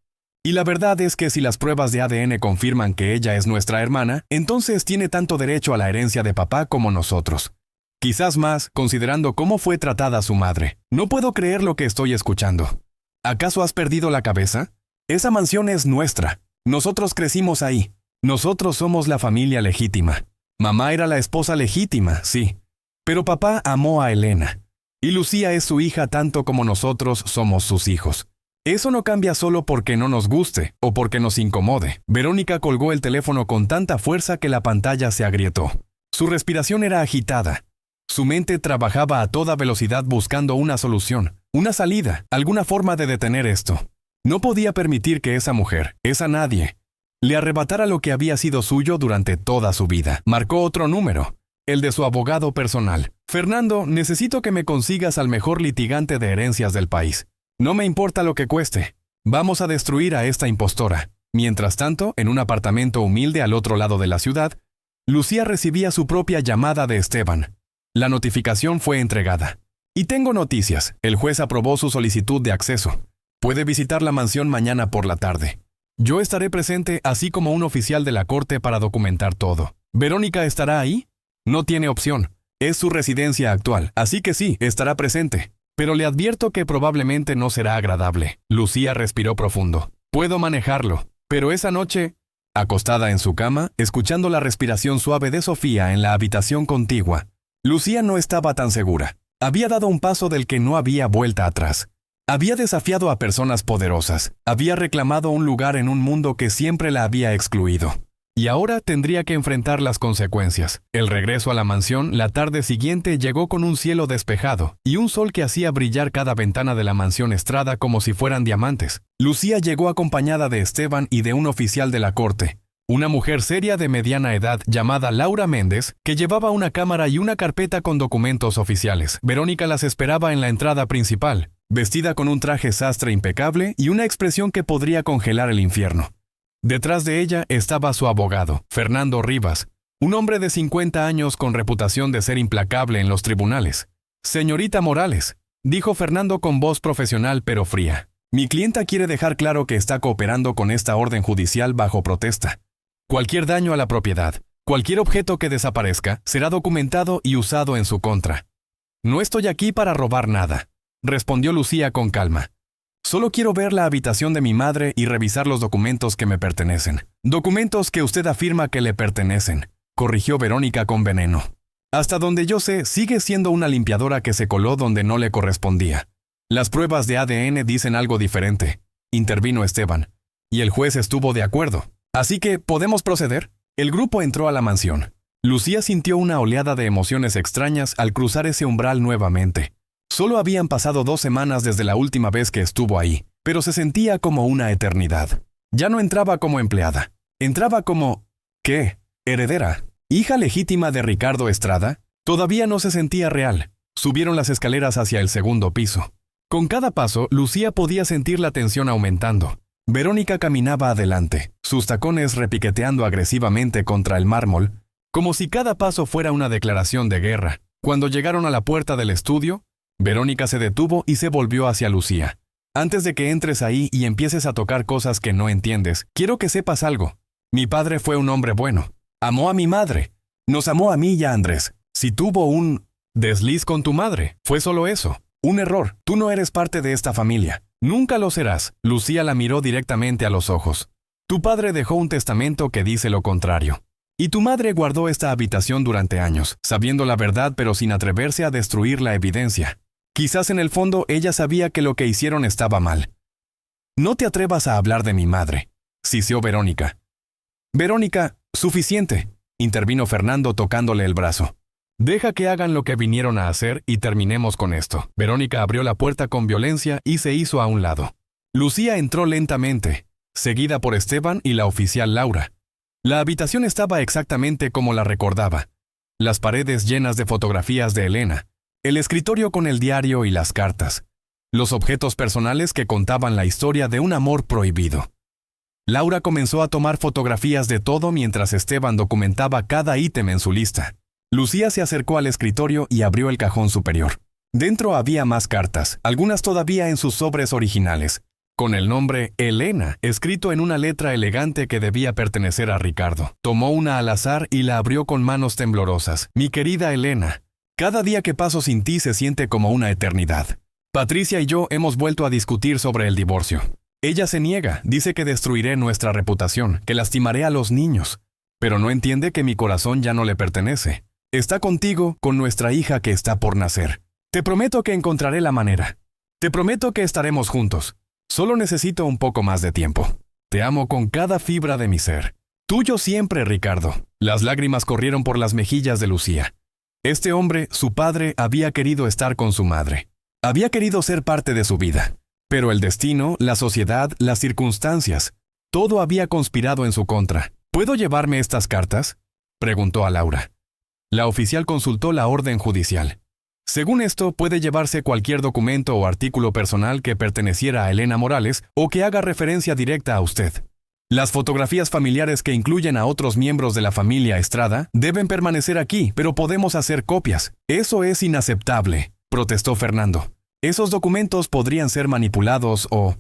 Y la verdad es que si las pruebas de ADN confirman que ella es nuestra hermana, entonces tiene tanto derecho a la herencia de papá como nosotros. Quizás más, considerando cómo fue tratada su madre. No puedo creer lo que estoy escuchando. ¿Acaso has perdido la cabeza? Esa mansión es nuestra. Nosotros crecimos ahí. Nosotros somos la familia legítima. Mamá era la esposa legítima, sí. Pero papá amó a Elena. Y Lucía es su hija tanto como nosotros somos sus hijos. Eso no cambia solo porque no nos guste o porque nos incomode. Verónica colgó el teléfono con tanta fuerza que la pantalla se agrietó. Su respiración era agitada. Su mente trabajaba a toda velocidad buscando una solución, una salida, alguna forma de detener esto. No podía permitir que esa mujer, esa nadie, le arrebatara lo que había sido suyo durante toda su vida. Marcó otro número, el de su abogado personal. Fernando, necesito que me consigas al mejor litigante de herencias del país. No me importa lo que cueste. Vamos a destruir a esta impostora. Mientras tanto, en un apartamento humilde al otro lado de la ciudad, Lucía recibía su propia llamada de Esteban. La notificación fue entregada. Y tengo noticias. El juez aprobó su solicitud de acceso. Puede visitar la mansión mañana por la tarde. Yo estaré presente, así como un oficial de la corte para documentar todo. ¿Verónica estará ahí? No tiene opción. Es su residencia actual, así que sí, estará presente. Pero le advierto que probablemente no será agradable. Lucía respiró profundo. Puedo manejarlo. Pero esa noche, acostada en su cama, escuchando la respiración suave de Sofía en la habitación contigua, Lucía no estaba tan segura. Había dado un paso del que no había vuelta atrás. Había desafiado a personas poderosas. Había reclamado un lugar en un mundo que siempre la había excluido. Y ahora tendría que enfrentar las consecuencias. El regreso a la mansión la tarde siguiente llegó con un cielo despejado y un sol que hacía brillar cada ventana de la mansión Estrada como si fueran diamantes. Lucía llegó acompañada de Esteban y de un oficial de la corte, una mujer seria de mediana edad llamada Laura Méndez, que llevaba una cámara y una carpeta con documentos oficiales. Verónica las esperaba en la entrada principal, vestida con un traje sastre impecable y una expresión que podría congelar el infierno. Detrás de ella estaba su abogado, Fernando Rivas, un hombre de 50 años con reputación de ser implacable en los tribunales. «Señorita Morales», dijo Fernando con voz profesional pero fría, «mi clienta quiere dejar claro que está cooperando con esta orden judicial bajo protesta. Cualquier daño a la propiedad, cualquier objeto que desaparezca, será documentado y usado en su contra». «No estoy aquí para robar nada», respondió Lucía con calma. «Solo quiero ver la habitación de mi madre y revisar los documentos que me pertenecen». «Documentos que usted afirma que le pertenecen», corrigió Verónica con veneno. «Hasta donde yo sé, sigue siendo una limpiadora que se coló donde no le correspondía. Las pruebas de ADN dicen algo diferente», intervino Esteban. Y el juez estuvo de acuerdo. «Así que, ¿podemos proceder?» El grupo entró a la mansión. Lucía sintió una oleada de emociones extrañas al cruzar ese umbral nuevamente. Solo habían pasado 2 semanas desde la última vez que estuvo ahí, pero se sentía como una eternidad. Ya no entraba como empleada. Entraba como... ¿qué? ¿Heredera? ¿Hija legítima de Ricardo Estrada? Todavía no se sentía real. Subieron las escaleras hacia el segundo piso. Con cada paso, Lucía podía sentir la tensión aumentando. Verónica caminaba adelante, sus tacones repiqueteando agresivamente contra el mármol, como si cada paso fuera una declaración de guerra. Cuando llegaron a la puerta del estudio, Verónica se detuvo y se volvió hacia Lucía. «Antes de que entres ahí y empieces a tocar cosas que no entiendes, quiero que sepas algo. Mi padre fue un hombre bueno. Amó a mi madre. Nos amó a mí y a Andrés. Si tuvo un desliz con tu madre, fue solo eso. Un error. Tú no eres parte de esta familia. Nunca lo serás». Lucía la miró directamente a los ojos. «Tu padre dejó un testamento que dice lo contrario. Y tu madre guardó esta habitación durante años, sabiendo la verdad pero sin atreverse a destruir la evidencia. Quizás en el fondo ella sabía que lo que hicieron estaba mal». «No te atrevas a hablar de mi madre», siseó Verónica. «Verónica, suficiente», intervino Fernando tocándole el brazo. «Deja que hagan lo que vinieron a hacer y terminemos con esto». Verónica abrió la puerta con violencia y se hizo a un lado. Lucía entró lentamente, seguida por Esteban y la oficial Laura. La habitación estaba exactamente como la recordaba. Las paredes llenas de fotografías de Elena, el escritorio con el diario y las cartas, los objetos personales que contaban la historia de un amor prohibido. Laura comenzó a tomar fotografías de todo mientras Esteban documentaba cada ítem en su lista. Lucía se acercó al escritorio y abrió el cajón superior. Dentro había más cartas, algunas todavía en sus sobres originales, con el nombre Elena escrito en una letra elegante que debía pertenecer a Ricardo. Tomó una al azar y la abrió con manos temblorosas. «Mi querida Elena, cada día que paso sin ti se siente como una eternidad. Patricia y yo hemos vuelto a discutir sobre el divorcio. Ella se niega, dice que destruiré nuestra reputación, que lastimaré a los niños, pero no entiende que mi corazón ya no le pertenece. Está contigo, con nuestra hija que está por nacer. Te prometo que encontraré la manera. Te prometo que estaremos juntos. Solo necesito un poco más de tiempo. Te amo con cada fibra de mi ser. Tuyo siempre, Ricardo». Las lágrimas corrieron por las mejillas de Lucía. Este hombre, su padre, había querido estar con su madre. Había querido ser parte de su vida. Pero el destino, la sociedad, las circunstancias, todo había conspirado en su contra. «¿Puedo llevarme estas cartas?», preguntó a Laura. La oficial consultó la orden judicial. «Según esto, puede llevarse cualquier documento o artículo personal que perteneciera a Elena Morales o que haga referencia directa a usted. Las fotografías familiares que incluyen a otros miembros de la familia Estrada deben permanecer aquí, pero podemos hacer copias». «Eso es inaceptable», protestó Fernando. «Esos documentos podrían ser manipulados o...»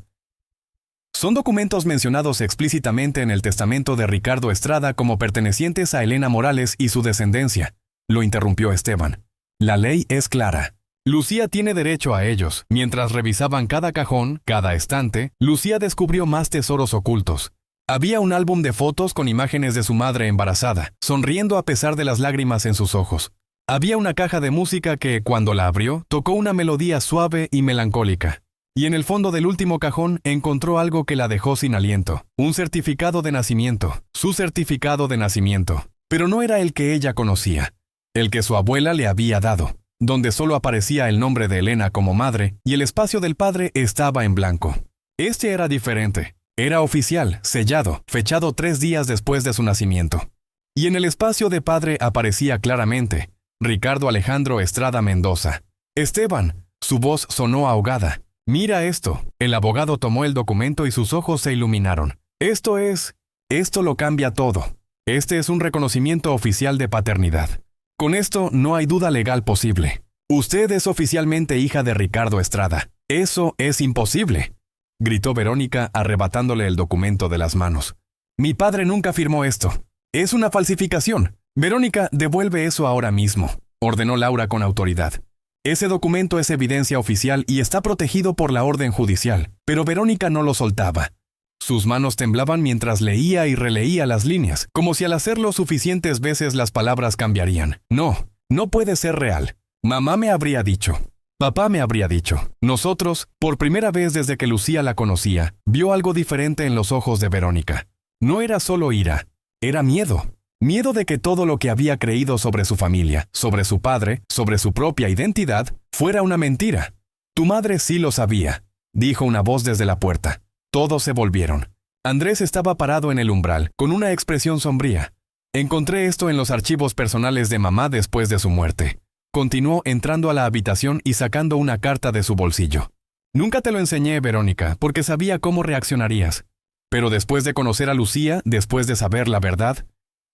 «Son documentos mencionados explícitamente en el testamento de Ricardo Estrada como pertenecientes a Elena Morales y su descendencia», lo interrumpió Esteban. La ley es clara. Lucía tiene derecho a ellos. Mientras revisaban cada cajón, cada estante, Lucía descubrió más tesoros ocultos. Había un álbum de fotos con imágenes de su madre embarazada, sonriendo a pesar de las lágrimas en sus ojos. Había una caja de música que, cuando la abrió, tocó una melodía suave y melancólica. Y en el fondo del último cajón encontró algo que la dejó sin aliento. Un certificado de nacimiento. Su certificado de nacimiento. Pero no era el que ella conocía. El que su abuela le había dado, donde solo aparecía el nombre de Elena como madre y el espacio del padre estaba en blanco. Este era diferente. Era oficial, sellado, fechado 3 días después de su nacimiento. Y en el espacio de padre aparecía claramente: Ricardo Alejandro Estrada Mendoza. Esteban. Su voz sonó ahogada. Mira esto. El abogado tomó el documento y sus ojos se iluminaron. Esto lo cambia todo. Este es un reconocimiento oficial de paternidad. Con esto no hay duda legal posible. Usted es oficialmente hija de Ricardo Estrada. Eso es imposible, gritó Verónica arrebatándole el documento de las manos. Mi padre nunca firmó esto. Es una falsificación. Verónica, devuelve eso ahora mismo, ordenó Laura con autoridad. Ese documento es evidencia oficial y está protegido por la orden judicial, pero Verónica no lo soltaba. Sus manos temblaban mientras leía y releía las líneas, como si al hacerlo suficientes veces las palabras cambiarían. No puede ser real. Mamá me habría dicho. Papá me habría dicho. Nosotros, por primera vez desde que Lucía la conocía, vio algo diferente en los ojos de Verónica. No era solo ira, era miedo. Miedo de que todo lo que había creído sobre su familia, sobre su padre, sobre su propia identidad, fuera una mentira. Tu madre sí lo sabía, dijo una voz desde la puerta. Todos se volvieron. Andrés estaba parado en el umbral, con una expresión sombría. Encontré esto en los archivos personales de mamá después de su muerte. Continuó entrando a la habitación y sacando una carta de su bolsillo. Nunca te lo enseñé, Verónica, porque sabía cómo reaccionarías. Pero después de conocer a Lucía, después de saber la verdad,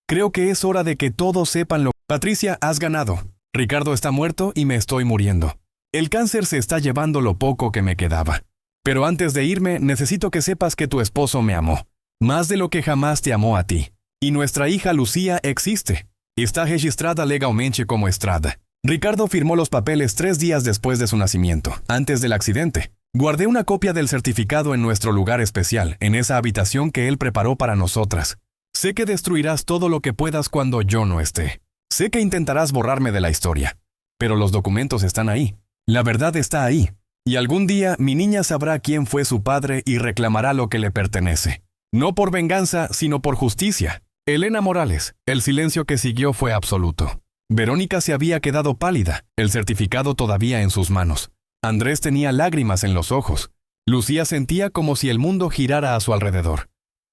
creo que es hora de que todos sepan lo... Patricia, has ganado. Ricardo está muerto y me estoy muriendo. El cáncer se está llevando lo poco que me quedaba. Pero antes de irme, necesito que sepas que tu esposo me amó. Más de lo que jamás te amó a ti. Y nuestra hija Lucía existe. Está registrada legalmente como Estrada. Ricardo firmó los papeles 3 días después de su nacimiento, antes del accidente. Guardé una copia del certificado en nuestro lugar especial, en esa habitación que él preparó para nosotras. Sé que destruirás todo lo que puedas cuando yo no esté. Sé que intentarás borrarme de la historia. Pero los documentos están ahí. La verdad está ahí. Y algún día mi niña sabrá quién fue su padre y reclamará lo que le pertenece. No por venganza, sino por justicia. Elena Morales. El silencio que siguió fue absoluto. Verónica se había quedado pálida, el certificado todavía en sus manos. Andrés tenía lágrimas en los ojos. Lucía sentía como si el mundo girara a su alrededor.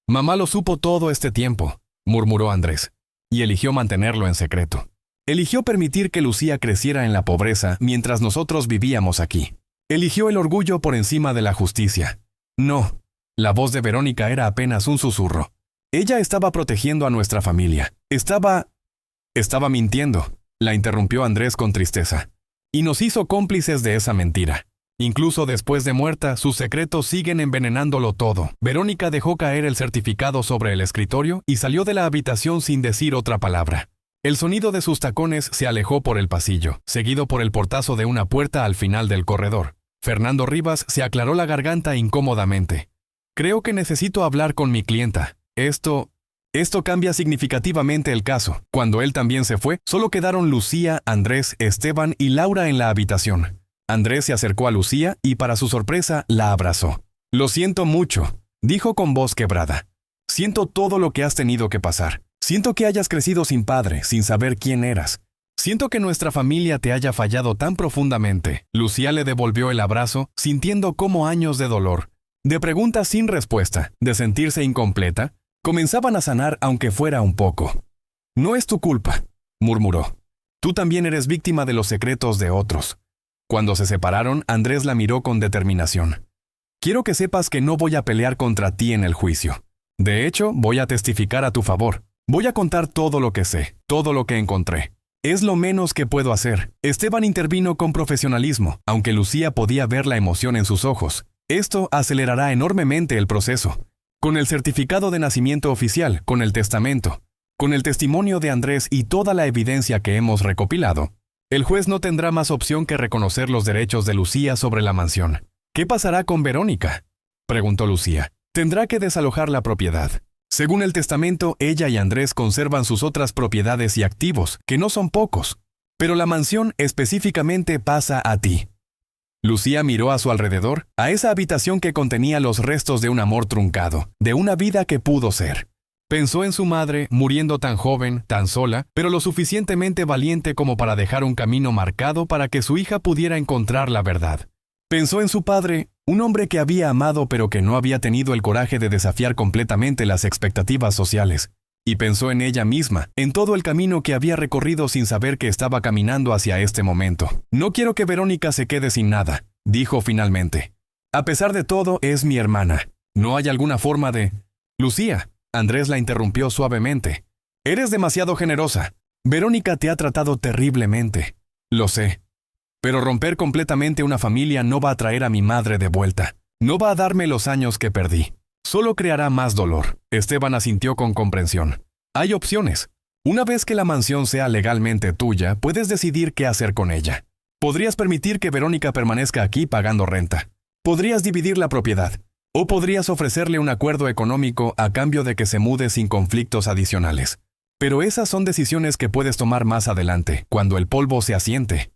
Mamá lo supo todo este tiempo, murmuró Andrés, y eligió mantenerlo en secreto. Eligió permitir que Lucía creciera en la pobreza mientras nosotros vivíamos aquí. Eligió el orgullo por encima de la justicia. No, la voz de Verónica era apenas un susurro. Ella estaba protegiendo a nuestra familia. Estaba mintiendo, la interrumpió Andrés con tristeza. Y nos hizo cómplices de esa mentira. Incluso después de muerta, sus secretos siguen envenenándolo todo. Verónica dejó caer el certificado sobre el escritorio y salió de la habitación sin decir otra palabra. El sonido de sus tacones se alejó por el pasillo, seguido por el portazo de una puerta al final del corredor. Fernando Rivas se aclaró la garganta incómodamente. Creo que necesito hablar con mi clienta. Esto cambia significativamente el caso. Cuando él también se fue, solo quedaron Lucía, Andrés, Esteban y Laura en la habitación. Andrés se acercó a Lucía y, para su sorpresa, la abrazó. Lo siento mucho, dijo con voz quebrada. Siento todo lo que has tenido que pasar. Siento que hayas crecido sin padre, sin saber quién eras. Siento que nuestra familia te haya fallado tan profundamente. Lucía le devolvió el abrazo, sintiendo como años de dolor, de preguntas sin respuesta, de sentirse incompleta, comenzaban a sanar aunque fuera un poco. No es tu culpa, murmuró. Tú también eres víctima de los secretos de otros. Cuando se separaron, Andrés la miró con determinación. Quiero que sepas que no voy a pelear contra ti en el juicio. De hecho, voy a testificar a tu favor. Voy a contar todo lo que sé, todo lo que encontré. Es lo menos que puedo hacer. Esteban intervino con profesionalismo, aunque Lucía podía ver la emoción en sus ojos. Esto acelerará enormemente el proceso. Con el certificado de nacimiento oficial, con el testamento, con el testimonio de Andrés y toda la evidencia que hemos recopilado, El juez no tendrá más opción que reconocer los derechos de Lucía sobre la mansión. ¿Qué pasará con Verónica?, preguntó Lucía. Tendrá que desalojar la propiedad. Según el testamento, ella y Andrés conservan sus otras propiedades y activos, que no son pocos, pero la mansión específicamente pasa a ti. Lucía miró a su alrededor, a esa habitación que contenía los restos de un amor truncado, de una vida que pudo ser. Pensó en su madre, muriendo tan joven, tan sola, pero lo suficientemente valiente como para dejar un camino marcado para que su hija pudiera encontrar la verdad. Pensó en su padre, un hombre que había amado pero que no había tenido el coraje de desafiar completamente las expectativas sociales. Y pensó en ella misma, en todo el camino que había recorrido sin saber que estaba caminando hacia este momento. No quiero que Verónica se quede sin nada, dijo finalmente. A pesar de todo, es mi hermana. ¿No hay alguna forma de...? Lucía, Andrés la interrumpió suavemente. Eres demasiado generosa. Verónica te ha tratado terriblemente. Lo sé. Pero romper completamente una familia no va a traer a mi madre de vuelta. No va a darme los años que perdí. Solo creará más dolor. Esteban asintió con comprensión. Hay opciones. Una vez que la mansión sea legalmente tuya, puedes decidir qué hacer con ella. Podrías permitir que Verónica permanezca aquí pagando renta. Podrías dividir la propiedad. O podrías ofrecerle un acuerdo económico a cambio de que se mude sin conflictos adicionales. Pero esas son decisiones que puedes tomar más adelante, cuando el polvo se asiente.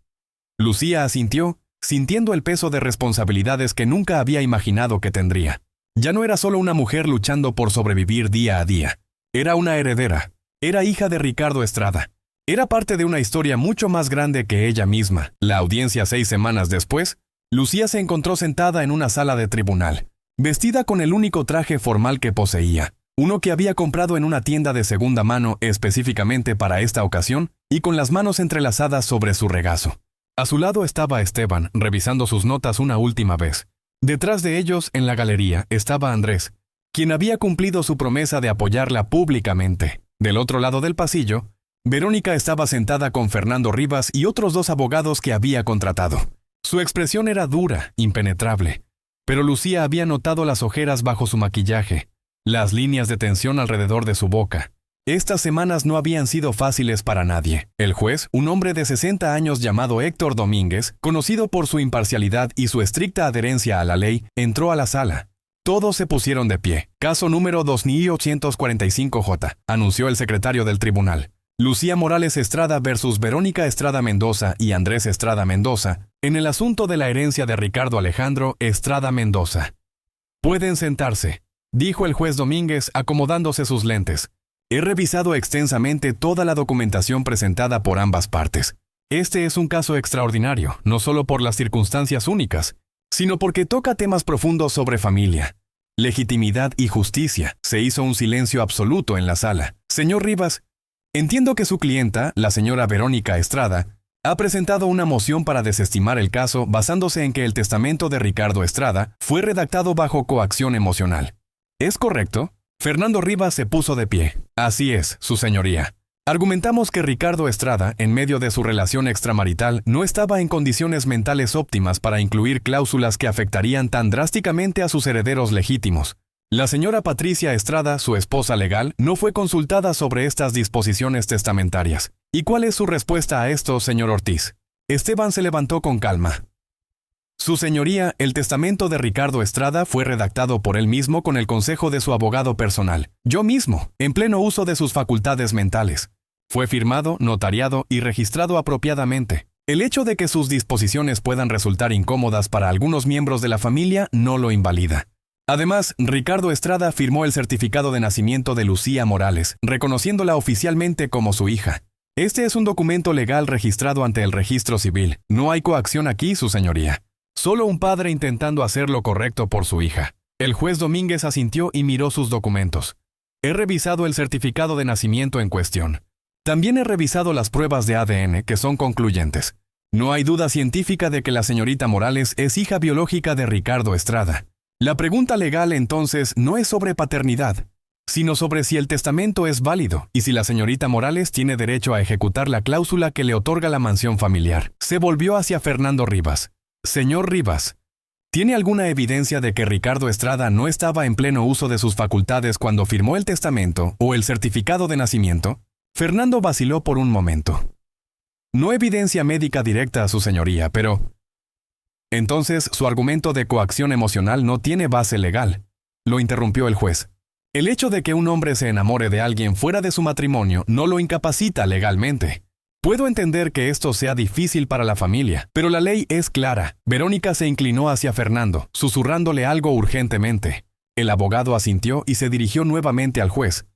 Lucía asintió, sintiendo el peso de responsabilidades que nunca había imaginado que tendría. Ya no era solo una mujer luchando por sobrevivir día a día. Era una heredera. Era hija de Ricardo Estrada. Era parte de una historia mucho más grande que ella misma. La audiencia 6 semanas después, Lucía se encontró sentada en una sala de tribunal, vestida con el único traje formal que poseía, uno que había comprado en una tienda de segunda mano específicamente para esta ocasión, y con las manos entrelazadas sobre su regazo. A su lado estaba Esteban, revisando sus notas una última vez. Detrás de ellos, en la galería, estaba Andrés, quien había cumplido su promesa de apoyarla públicamente. Del otro lado del pasillo, Verónica estaba sentada con Fernando Rivas y otros 2 abogados que había contratado. Su expresión era dura, impenetrable, pero Lucía había notado las ojeras bajo su maquillaje, las líneas de tensión alrededor de su boca. Estas semanas no habían sido fáciles para nadie. El juez, un hombre de 60 años llamado Héctor Domínguez, conocido por su imparcialidad y su estricta adherencia a la ley, entró a la sala. Todos se pusieron de pie. Caso número 2845J, anunció el secretario del tribunal. Lucía Morales Estrada versus Verónica Estrada Mendoza y Andrés Estrada Mendoza, en el asunto de la herencia de Ricardo Alejandro Estrada Mendoza. Pueden sentarse, dijo el juez Domínguez acomodándose sus lentes. He revisado extensamente toda la documentación presentada por ambas partes. Este es un caso extraordinario, no solo por las circunstancias únicas, sino porque toca temas profundos sobre familia, legitimidad y justicia. Se hizo un silencio absoluto en la sala. Señor Rivas, entiendo que su clienta, la señora Verónica Estrada, ha presentado una moción para desestimar el caso basándose en que el testamento de Ricardo Estrada fue redactado bajo coacción emocional. ¿Es correcto? Fernando Rivas se puso de pie. Así es, su señoría. Argumentamos que Ricardo Estrada, en medio de su relación extramarital, no estaba en condiciones mentales óptimas para incluir cláusulas que afectarían tan drásticamente a sus herederos legítimos. La señora Patricia Estrada, su esposa legal, no fue consultada sobre estas disposiciones testamentarias. ¿Y cuál es su respuesta a esto, señor Ortiz? Esteban se levantó con calma. Su señoría, el testamento de Ricardo Estrada fue redactado por él mismo con el consejo de su abogado personal, yo mismo, en pleno uso de sus facultades mentales. Fue firmado, notariado y registrado apropiadamente. El hecho de que sus disposiciones puedan resultar incómodas para algunos miembros de la familia no lo invalida. Además, Ricardo Estrada firmó el certificado de nacimiento de Lucía Morales, reconociéndola oficialmente como su hija. Este es un documento legal registrado ante el registro civil. No hay coacción aquí, su señoría. Solo un padre intentando hacer lo correcto por su hija. El juez Domínguez asintió y miró sus documentos. He revisado el certificado de nacimiento en cuestión. También he revisado las pruebas de ADN que son concluyentes. No hay duda científica de que la señorita Morales es hija biológica de Ricardo Estrada. La pregunta legal entonces no es sobre paternidad, sino sobre si el testamento es válido y si la señorita Morales tiene derecho a ejecutar la cláusula que le otorga la mansión familiar. Se volvió hacia Fernando Rivas. Señor Rivas, ¿tiene alguna evidencia de que Ricardo Estrada no estaba en pleno uso de sus facultades cuando firmó el testamento o el certificado de nacimiento? Fernando vaciló por un momento. No evidencia médica directa, su señoría, pero... Entonces, su argumento de coacción emocional no tiene base legal, lo interrumpió el juez. El hecho de que un hombre se enamore de alguien fuera de su matrimonio no lo incapacita legalmente. Puedo entender que esto sea difícil para la familia, pero la ley es clara. Verónica se inclinó hacia Fernando, susurrándole algo urgentemente. El abogado asintió y se dirigió nuevamente al juez.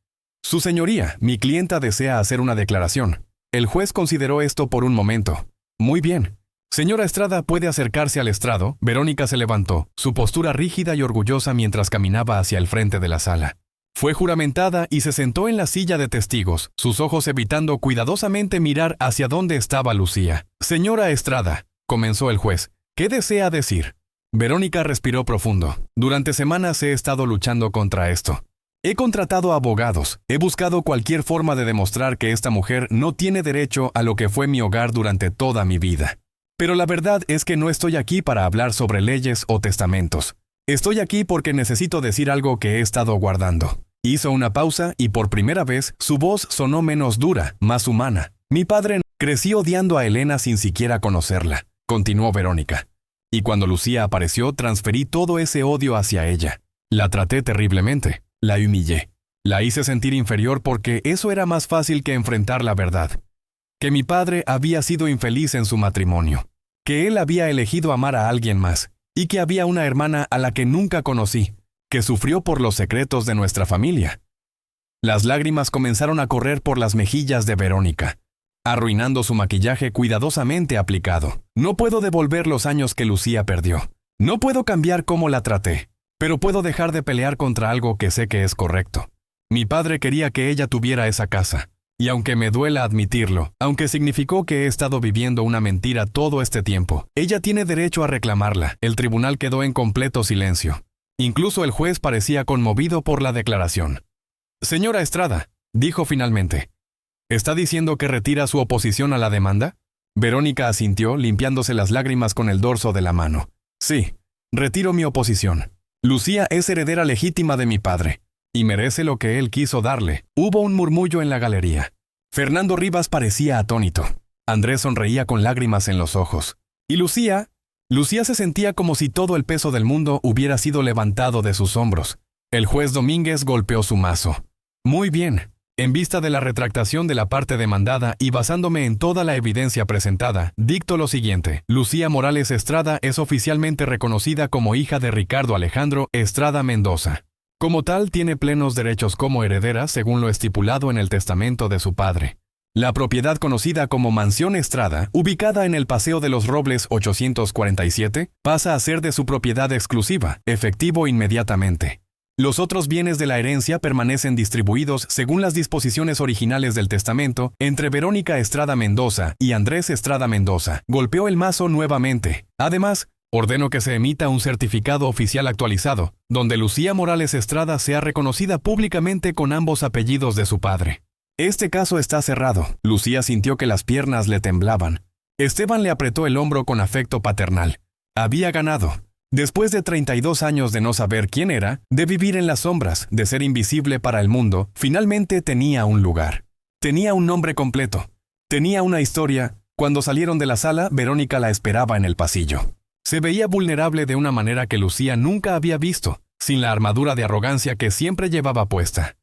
Su señoría, mi clienta desea hacer una declaración. El juez consideró esto por un momento. Muy bien. Señora Estrada, puede acercarse al estrado. Verónica se levantó, su postura rígida y orgullosa mientras caminaba hacia el frente de la sala. Fue juramentada y se sentó en la silla de testigos, sus ojos evitando cuidadosamente mirar hacia dónde estaba Lucía. Señora Estrada, comenzó el juez, ¿qué desea decir? Verónica respiró profundo. Durante semanas he estado luchando contra esto. He contratado abogados, he buscado cualquier forma de demostrar que esta mujer no tiene derecho a lo que fue mi hogar durante toda mi vida. Pero la verdad es que no estoy aquí para hablar sobre leyes o testamentos. Estoy aquí porque necesito decir algo que he estado guardando. Hizo una pausa y por primera vez su voz sonó menos dura, más humana. Mi padre crecí odiando a Elena sin siquiera conocerla, continuó Verónica. Y cuando Lucía apareció, transferí todo ese odio hacia ella. La traté terriblemente, la humillé. La hice sentir inferior porque eso era más fácil que enfrentar la verdad. Que mi padre había sido infeliz en su matrimonio. Que él había elegido amar a alguien más. Y que había una hermana a la que nunca conocí, que sufrió por los secretos de nuestra familia. Las lágrimas comenzaron a correr por las mejillas de Verónica, arruinando su maquillaje cuidadosamente aplicado. No puedo devolver los años que Lucía perdió. No puedo cambiar cómo la traté, pero puedo dejar de pelear contra algo que sé que es correcto. Mi padre quería que ella tuviera esa casa. Y aunque me duela admitirlo, aunque significó que he estado viviendo una mentira todo este tiempo, ella tiene derecho a reclamarla. El tribunal quedó en completo silencio. Incluso el juez parecía conmovido por la declaración. Señora Estrada, dijo finalmente, ¿está diciendo que retira su oposición a la demanda? Verónica asintió, limpiándose las lágrimas con el dorso de la mano. Sí, retiro mi oposición. Lucía es heredera legítima de mi padre. Y merece lo que él quiso darle. Hubo un murmullo en la galería. Fernando Rivas parecía atónito. Andrés sonreía con lágrimas en los ojos. ¿Y Lucía? Lucía se sentía como si todo el peso del mundo hubiera sido levantado de sus hombros. El juez Domínguez golpeó su mazo. Muy bien. En vista de la retractación de la parte demandada y basándome en toda la evidencia presentada, dicto lo siguiente. Lucía Morales Estrada es oficialmente reconocida como hija de Ricardo Alejandro Estrada Mendoza. Como tal, tiene plenos derechos como heredera según lo estipulado en el testamento de su padre. La propiedad conocida como Mansión Estrada, ubicada en el Paseo de los Robles 847, pasa a ser de su propiedad exclusiva, efectivo inmediatamente. Los otros bienes de la herencia permanecen distribuidos según las disposiciones originales del testamento entre Verónica Estrada Mendoza y Andrés Estrada Mendoza. Golpeó el mazo nuevamente. Además, ordeno que se emita un certificado oficial actualizado, donde Lucía Morales Estrada sea reconocida públicamente con ambos apellidos de su padre. Este caso está cerrado. Lucía sintió que las piernas le temblaban. Esteban le apretó el hombro con afecto paternal. Había ganado. Después de 32 años de no saber quién era, de vivir en las sombras, de ser invisible para el mundo, finalmente tenía un lugar. Tenía un nombre completo. Tenía una historia. Cuando salieron de la sala, Verónica la esperaba en el pasillo. Se veía vulnerable de una manera que Lucía nunca había visto, sin la armadura de arrogancia que siempre llevaba puesta.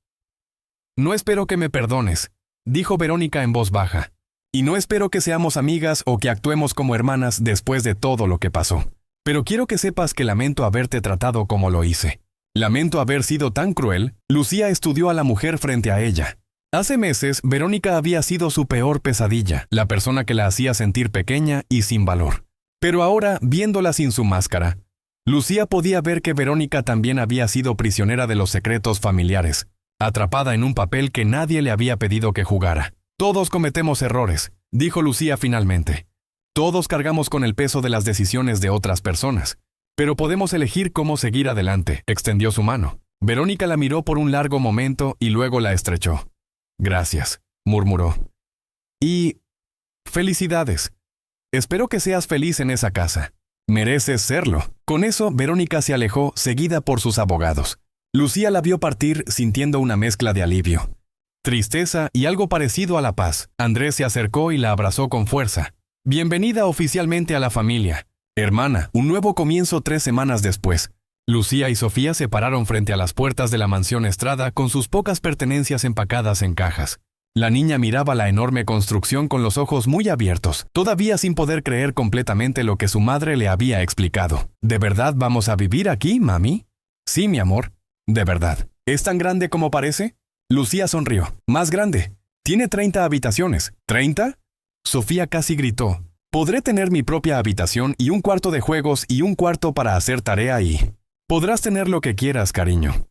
No espero que me perdones, dijo Verónica en voz baja. Y no espero que seamos amigas o que actuemos como hermanas después de todo lo que pasó. Pero quiero que sepas que lamento haberte tratado como lo hice. Lamento haber sido tan cruel. Lucía estudió a la mujer frente a ella. Hace meses, Verónica había sido su peor pesadilla, la persona que la hacía sentir pequeña y sin valor. Pero ahora, viéndola sin su máscara, Lucía podía ver que Verónica también había sido prisionera de los secretos familiares, atrapada en un papel que nadie le había pedido que jugara. Todos cometemos errores, dijo Lucía finalmente. Todos cargamos con el peso de las decisiones de otras personas, pero podemos elegir cómo seguir adelante. Extendió su mano. Verónica la miró por un largo momento y luego la estrechó. Gracias, murmuró. Y... felicidades. Espero que seas feliz en esa casa. Mereces serlo. Con eso, Verónica se alejó, seguida por sus abogados. Lucía la vio partir sintiendo una mezcla de alivio. tristeza y algo parecido a la paz. Andrés se acercó y la abrazó con fuerza. Bienvenida oficialmente a la familia. Hermana, un nuevo comienzo 3 semanas después. Lucía y Sofía se pararon frente a las puertas de la mansión Estrada con sus pocas pertenencias empacadas en cajas. La niña miraba la enorme construcción con los ojos muy abiertos, todavía sin poder creer completamente lo que su madre le había explicado. ¿De verdad vamos a vivir aquí, mami? Sí, mi amor. De verdad. ¿Es tan grande como parece? Lucía sonrió. Más grande. Tiene 30 habitaciones. ¿30? Sofía casi gritó. Podré tener mi propia habitación y un cuarto de juegos y un cuarto para hacer tarea y... Podrás tener lo que quieras, cariño.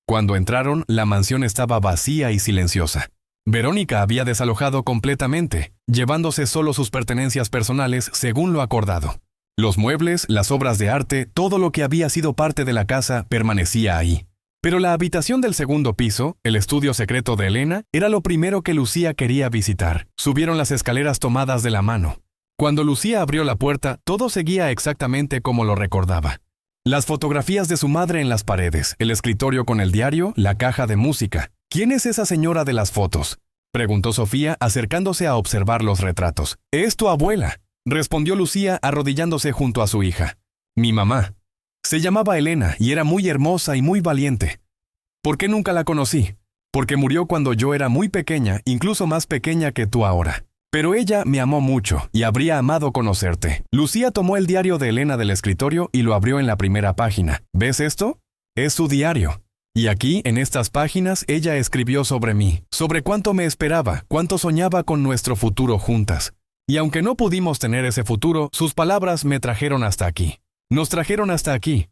Cuando entraron, la mansión estaba vacía y silenciosa. Verónica había desalojado completamente, llevándose solo sus pertenencias personales según lo acordado. Los muebles, las obras de arte, todo lo que había sido parte de la casa permanecía ahí. Pero la habitación del segundo piso, el estudio secreto de Elena, era lo primero que Lucía quería visitar. Subieron las escaleras tomadas de la mano. Cuando Lucía abrió la puerta, todo seguía exactamente como lo recordaba. Las fotografías de su madre en las paredes, el escritorio con el diario, la caja de música. ¿Quién es esa señora de las fotos?, preguntó Sofía, acercándose a observar los retratos. «Es tu abuela», respondió Lucía, arrodillándose junto a su hija. «Mi mamá. Se llamaba Elena y era muy hermosa y muy valiente. ¿Por qué nunca la conocí? Porque murió cuando yo era muy pequeña, incluso más pequeña que tú ahora. Pero ella me amó mucho y habría amado conocerte». Lucía tomó el diario de Elena del escritorio y lo abrió en la primera página. ¿Ves esto? Es su diario. Y aquí, en estas páginas, ella escribió sobre mí, sobre cuánto me esperaba, cuánto soñaba con nuestro futuro juntas. Y aunque no pudimos tener ese futuro, sus palabras me trajeron hasta aquí. Nos trajeron hasta aquí.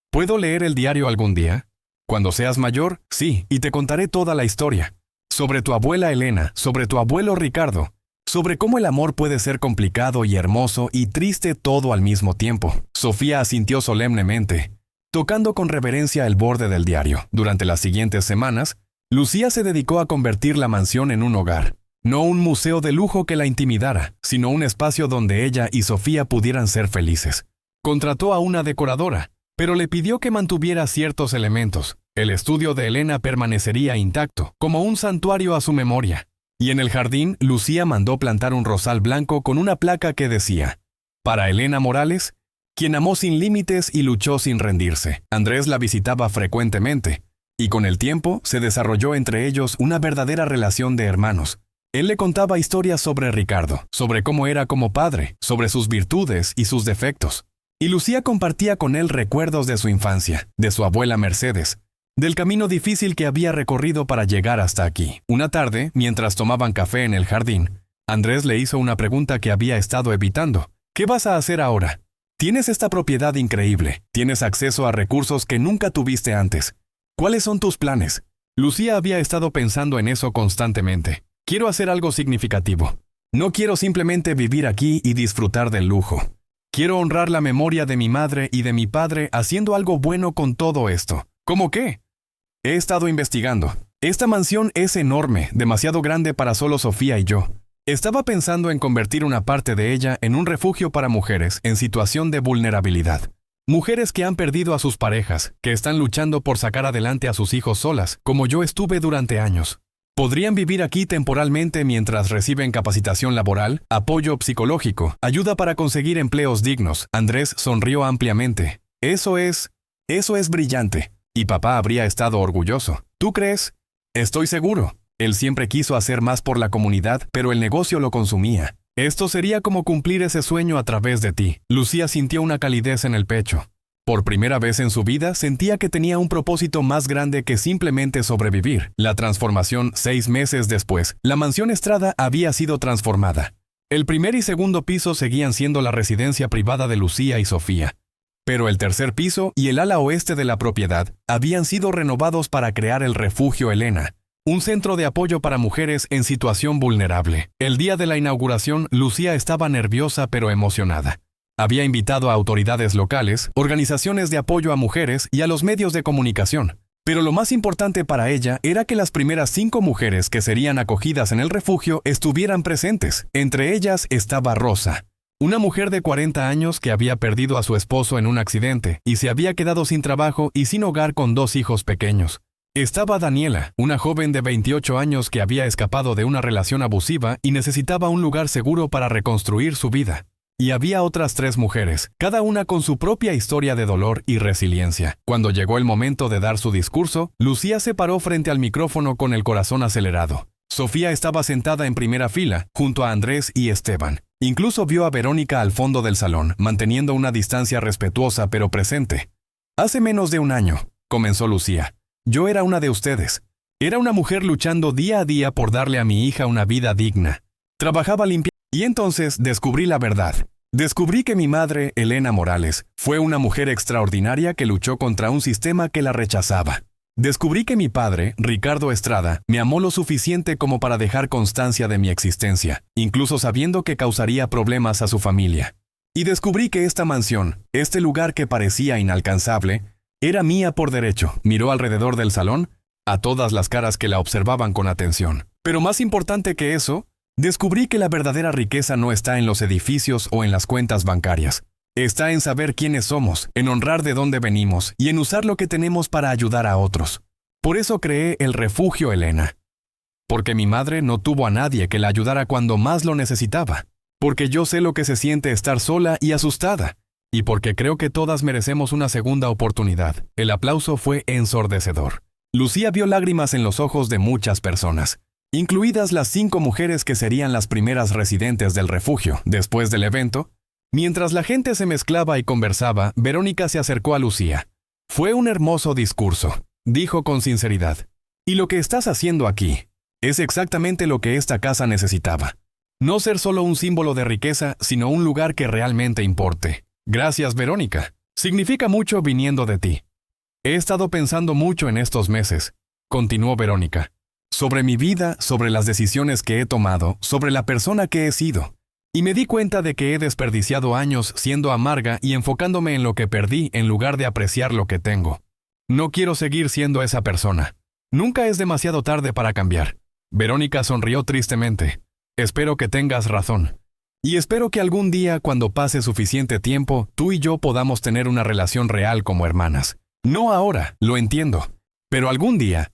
¿Puedo leer el diario algún día? Cuando seas mayor, sí, y te contaré toda la historia. Sobre tu abuela Elena, sobre tu abuelo Ricardo, sobre cómo el amor puede ser complicado y hermoso y triste todo al mismo tiempo. Sofía asintió solemnemente, tocando con reverencia el borde del diario. Durante las siguientes semanas, Lucía se dedicó a convertir la mansión en un hogar. No un museo de lujo que la intimidara, sino un espacio donde ella y Sofía pudieran ser felices. Contrató a una decoradora, pero le pidió que mantuviera ciertos elementos. El estudio de Elena permanecería intacto, como un santuario a su memoria. Y en el jardín, Lucía mandó plantar un rosal blanco con una placa que decía: «Para Elena Morales, quien amó sin límites y luchó sin rendirse». Andrés la visitaba frecuentemente, y con el tiempo se desarrolló entre ellos una verdadera relación de hermanos. Él le contaba historias sobre Ricardo, sobre cómo era como padre, sobre sus virtudes y sus defectos. Y Lucía compartía con él recuerdos de su infancia, de su abuela Mercedes, del camino difícil que había recorrido para llegar hasta aquí. Una tarde, mientras tomaban café en el jardín, Andrés le hizo una pregunta que había estado evitando. «¿Qué vas a hacer ahora? Tienes esta propiedad increíble, tienes acceso a recursos que nunca tuviste antes. ¿Cuáles son tus planes?» Lucía había estado pensando en eso constantemente. «Quiero hacer algo significativo. No quiero simplemente vivir aquí y disfrutar del lujo. Quiero honrar la memoria de mi madre y de mi padre haciendo algo bueno con todo esto». «¿Cómo qué?» «He estado investigando. Esta mansión es enorme, demasiado grande para solo Sofía y yo. Estaba pensando en convertir una parte de ella en un refugio para mujeres en situación de vulnerabilidad. Mujeres que han perdido a sus parejas, que están luchando por sacar adelante a sus hijos solas, como yo estuve durante años. Podrían vivir aquí temporalmente mientras reciben capacitación laboral, apoyo psicológico, ayuda para conseguir empleos dignos». Andrés sonrió ampliamente. Eso es brillante. Y papá habría estado orgulloso. ¿Tú crees? Estoy seguro. Él siempre quiso hacer más por la comunidad, pero el negocio lo consumía. Esto sería como cumplir ese sueño a través de ti. Lucía sintió una calidez en el pecho. Por primera vez en su vida sentía que tenía un propósito más grande que simplemente sobrevivir. La transformación 6 meses después. La mansión Estrada había sido transformada. El primer y segundo piso seguían siendo la residencia privada de Lucía y Sofía. Pero el tercer piso y el ala oeste de la propiedad habían sido renovados para crear el Refugio Elena, un centro de apoyo para mujeres en situación vulnerable. El día de la inauguración, Lucía estaba nerviosa pero emocionada. Había invitado a autoridades locales, organizaciones de apoyo a mujeres y a los medios de comunicación. Pero lo más importante para ella era que las primeras 5 mujeres que serían acogidas en el refugio estuvieran presentes. Entre ellas estaba Rosa, una mujer de 40 años que había perdido a su esposo en un accidente y se había quedado sin trabajo y sin hogar con 2 hijos pequeños. Estaba Daniela, una joven de 28 años que había escapado de una relación abusiva y necesitaba un lugar seguro para reconstruir su vida. Y había otras 3 mujeres, cada una con su propia historia de dolor y resiliencia. Cuando llegó el momento de dar su discurso, Lucía se paró frente al micrófono con el corazón acelerado. Sofía estaba sentada en primera fila, junto a Andrés y Esteban. Incluso vio a Verónica al fondo del salón, manteniendo una distancia respetuosa pero presente. Hace menos de un año, comenzó Lucía, yo era una de ustedes. Era una mujer luchando día a día por darle a mi hija una vida digna. Trabajaba limpiando. Y entonces descubrí la verdad. Descubrí que mi madre, Elena Morales, fue una mujer extraordinaria que luchó contra un sistema que la rechazaba. Descubrí que mi padre, Ricardo Estrada, me amó lo suficiente como para dejar constancia de mi existencia, incluso sabiendo que causaría problemas a su familia. Y descubrí que esta mansión, este lugar que parecía inalcanzable, era mía por derecho. Miró alrededor del salón, a todas las caras que la observaban con atención. Pero más importante que eso, descubrí que la verdadera riqueza no está en los edificios o en las cuentas bancarias. Está en saber quiénes somos, en honrar de dónde venimos y en usar lo que tenemos para ayudar a otros. Por eso creé el Refugio Elena. Porque mi madre no tuvo a nadie que la ayudara cuando más lo necesitaba. Porque yo sé lo que se siente estar sola y asustada. Y porque creo que todas merecemos una segunda oportunidad. El aplauso fue ensordecedor. Lucía vio lágrimas en los ojos de muchas personas, incluidas las 5 mujeres que serían las primeras residentes del refugio. Después del evento, mientras la gente se mezclaba y conversaba, Verónica se acercó a Lucía. Fue un hermoso discurso, dijo con sinceridad. Y lo que estás haciendo aquí es exactamente lo que esta casa necesitaba. No ser solo un símbolo de riqueza, sino un lugar que realmente importe. Gracias, Verónica. Significa mucho viniendo de ti. He estado pensando mucho en estos meses, continuó Verónica, sobre mi vida, sobre las decisiones que he tomado, sobre la persona que he sido. Y me di cuenta de que he desperdiciado años siendo amarga y enfocándome en lo que perdí en lugar de apreciar lo que tengo. No quiero seguir siendo esa persona. Nunca es demasiado tarde para cambiar. Verónica sonrió tristemente. Espero que tengas razón. Y espero que algún día, cuando pase suficiente tiempo, tú y yo podamos tener una relación real como hermanas. No ahora, lo entiendo. Pero algún día,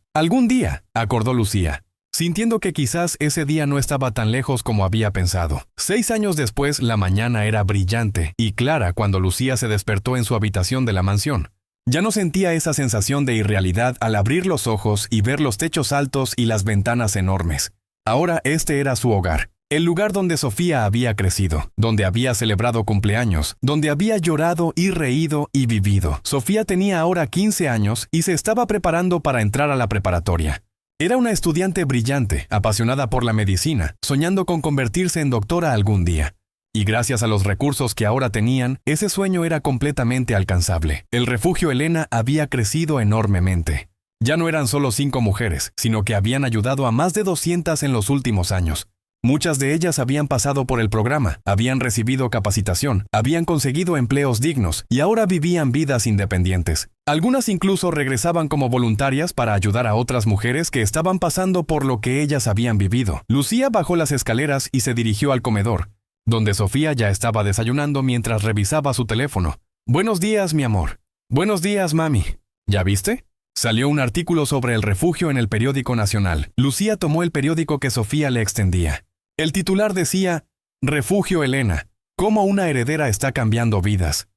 acordó Lucía, sintiendo que quizás ese día no estaba tan lejos como había pensado. 6 años después, la mañana era brillante y clara cuando Lucía se despertó en su habitación de la mansión. Ya no sentía esa sensación de irrealidad al abrir los ojos y ver los techos altos y las ventanas enormes. Ahora este era su hogar. El lugar donde Sofía había crecido, donde había celebrado cumpleaños, donde había llorado y reído y vivido. Sofía tenía ahora 15 años y se estaba preparando para entrar a la preparatoria. Era una estudiante brillante, apasionada por la medicina, soñando con convertirse en doctora algún día. Y gracias a los recursos que ahora tenían, ese sueño era completamente alcanzable. El Refugio Elena había crecido enormemente. Ya no eran solo 5 mujeres, sino que habían ayudado a más de 200 en los últimos años. Muchas de ellas habían pasado por el programa, habían recibido capacitación, habían conseguido empleos dignos y ahora vivían vidas independientes. Algunas incluso regresaban como voluntarias para ayudar a otras mujeres que estaban pasando por lo que ellas habían vivido. Lucía bajó las escaleras y se dirigió al comedor, donde Sofía ya estaba desayunando mientras revisaba su teléfono. Buenos días, mi amor. Buenos días, mami. ¿Ya viste? Salió un artículo sobre el refugio en el periódico nacional. Lucía tomó el periódico que Sofía le extendía. El titular decía, Refugio Elena, cómo una heredera está cambiando vidas.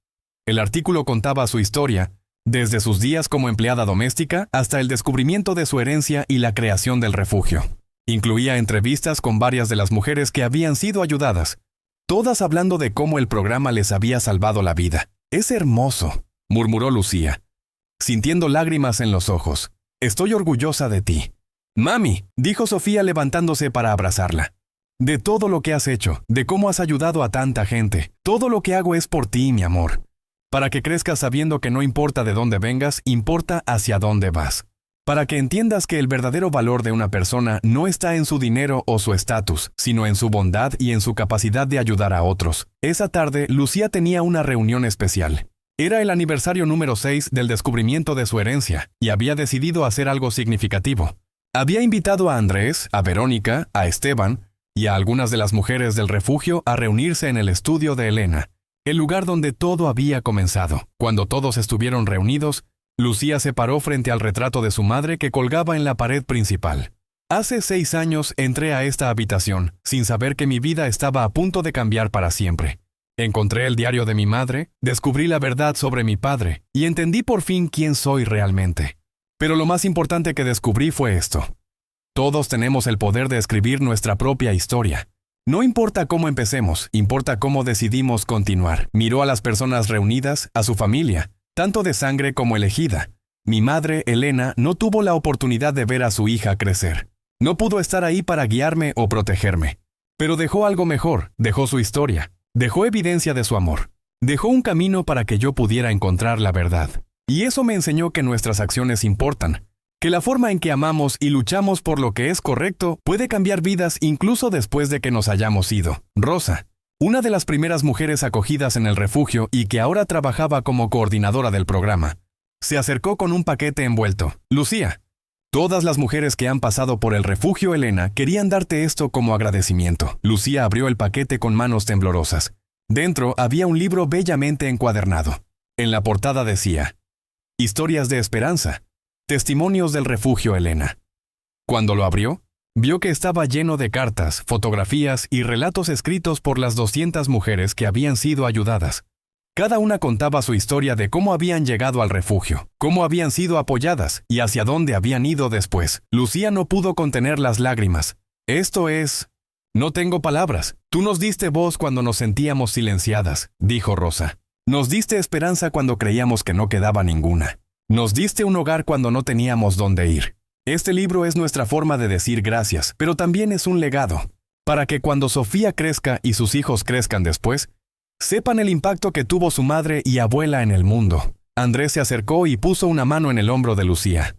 El artículo contaba su historia, desde sus días como empleada doméstica hasta el descubrimiento de su herencia y la creación del refugio. Incluía entrevistas con varias de las mujeres que habían sido ayudadas, todas hablando de cómo el programa les había salvado la vida. Es hermoso, murmuró Lucía, sintiendo lágrimas en los ojos. Estoy orgullosa de ti. Mami, dijo Sofía levantándose para abrazarla. De todo lo que has hecho, de cómo has ayudado a tanta gente. Todo lo que hago es por ti, mi amor. Para que crezcas sabiendo que no importa de dónde vengas, importa hacia dónde vas. Para que entiendas que el verdadero valor de una persona no está en su dinero o su estatus, sino en su bondad y en su capacidad de ayudar a otros. Esa tarde, Lucía tenía una reunión especial. Era el aniversario número 6 del descubrimiento de su herencia, y había decidido hacer algo significativo. Había invitado a Andrés, a Verónica, a Esteban, y a algunas de las mujeres del refugio a reunirse en el estudio de Elena, el lugar donde todo había comenzado. Cuando todos estuvieron reunidos, Lucía se paró frente al retrato de su madre que colgaba en la pared principal. Hace 6 años entré a esta habitación, sin saber que mi vida estaba a punto de cambiar para siempre. Encontré el diario de mi madre, descubrí la verdad sobre mi padre, y entendí por fin quién soy realmente. Pero lo más importante que descubrí fue esto. Todos tenemos el poder de escribir nuestra propia historia. No importa cómo empecemos, importa cómo decidimos continuar. Miró a las personas reunidas, a su familia, tanto de sangre como elegida. Mi madre, Elena, no tuvo la oportunidad de ver a su hija crecer. No pudo estar ahí para guiarme o protegerme. Pero dejó algo mejor, dejó su historia, dejó evidencia de su amor. Dejó un camino para que yo pudiera encontrar la verdad. Y eso me enseñó que nuestras acciones importan, que la forma en que amamos y luchamos por lo que es correcto puede cambiar vidas incluso después de que nos hayamos ido. Rosa, una de las primeras mujeres acogidas en el refugio y que ahora trabajaba como coordinadora del programa, se acercó con un paquete envuelto. Lucía, todas las mujeres que han pasado por el refugio Elena querían darte esto como agradecimiento. Lucía abrió el paquete con manos temblorosas. Dentro había un libro bellamente encuadernado. En la portada decía: Historias de esperanza. Testimonios del refugio Elena. Cuando lo abrió, vio que estaba lleno de cartas, fotografías y relatos escritos por las 200 mujeres que habían sido ayudadas. Cada una contaba su historia de cómo habían llegado al refugio, cómo habían sido apoyadas y hacia dónde habían ido después. Lucía no pudo contener las lágrimas. Esto es... No tengo palabras. Tú nos diste voz cuando nos sentíamos silenciadas, dijo Rosa. Nos diste esperanza cuando creíamos que no quedaba ninguna. Nos diste un hogar cuando no teníamos dónde ir. Este libro es nuestra forma de decir gracias, pero también es un legado, para que cuando Sofía crezca y sus hijos crezcan después, sepan el impacto que tuvo su madre y abuela en el mundo. Andrés se acercó y puso una mano en el hombro de Lucía.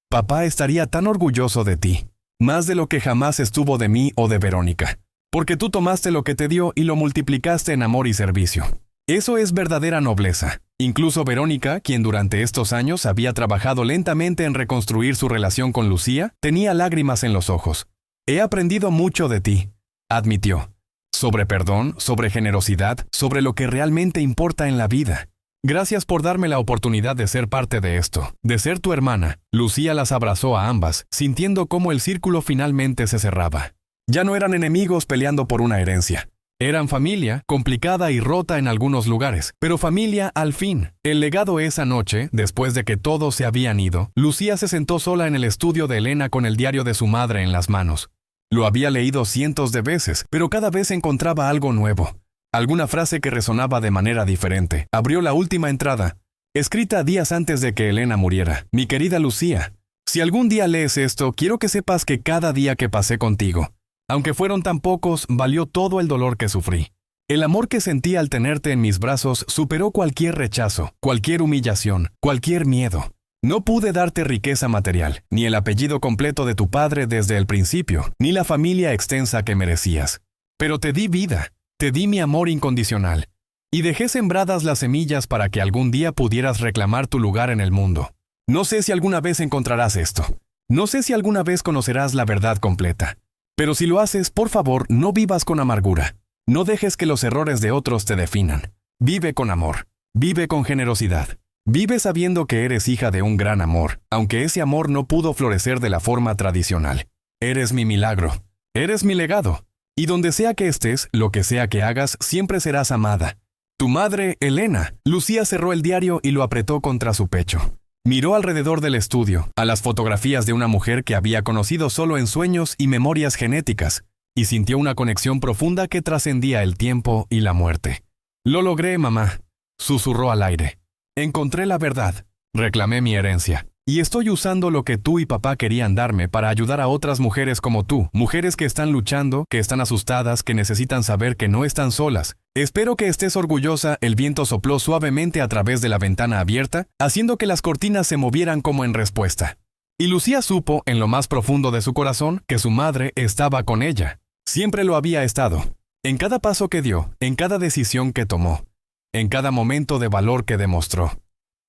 Papá estaría tan orgulloso de ti, más de lo que jamás estuvo de mí o de Verónica, porque tú tomaste lo que te dio y lo multiplicaste en amor y servicio. Eso es verdadera nobleza. Incluso Verónica, quien durante estos años había trabajado lentamente en reconstruir su relación con Lucía, tenía lágrimas en los ojos. He aprendido mucho de ti, admitió. Sobre perdón, sobre generosidad, sobre lo que realmente importa en la vida. Gracias por darme la oportunidad de ser parte de esto, de ser tu hermana. Lucía las abrazó a ambas, sintiendo cómo el círculo finalmente se cerraba. Ya no eran enemigos peleando por una herencia. Eran familia, complicada y rota en algunos lugares, pero familia al fin. El legado esa noche, después de que todos se habían ido, Lucía se sentó sola en el estudio de Elena con el diario de su madre en las manos. Lo había leído cientos de veces, pero cada vez encontraba algo nuevo. Alguna frase que resonaba de manera diferente. Abrió la última entrada, escrita días antes de que Elena muriera. Mi querida Lucía, si algún día lees esto, quiero que sepas que cada día que pasé contigo, aunque fueron tan pocos, valió todo el dolor que sufrí. El amor que sentí al tenerte en mis brazos superó cualquier rechazo, cualquier humillación, cualquier miedo. No pude darte riqueza material, ni el apellido completo de tu padre desde el principio, ni la familia extensa que merecías. Pero te di vida, te di mi amor incondicional, y dejé sembradas las semillas para que algún día pudieras reclamar tu lugar en el mundo. No sé si alguna vez encontrarás esto. No sé si alguna vez conocerás la verdad completa. Pero si lo haces, por favor, no vivas con amargura. No dejes que los errores de otros te definan. Vive con amor. Vive con generosidad. Vive sabiendo que eres hija de un gran amor, aunque ese amor no pudo florecer de la forma tradicional. Eres mi milagro. Eres mi legado. Y donde sea que estés, lo que sea que hagas, siempre serás amada. Tu madre, Elena. Lucía cerró el diario y lo apretó contra su pecho. Miró alrededor del estudio, a las fotografías de una mujer que había conocido solo en sueños y memorias genéticas, y sintió una conexión profunda que trascendía el tiempo y la muerte. Lo logré, mamá, susurró al aire. Encontré la verdad, reclamé mi herencia, y estoy usando lo que tú y papá querían darme para ayudar a otras mujeres como tú, mujeres que están luchando, que están asustadas, que necesitan saber que no están solas. Espero que estés orgullosa. El viento sopló suavemente a través de la ventana abierta, haciendo que las cortinas se movieran como en respuesta. Y Lucía supo, en lo más profundo de su corazón, que su madre estaba con ella. Siempre lo había estado. En cada paso que dio, en cada decisión que tomó, en cada momento de valor que demostró.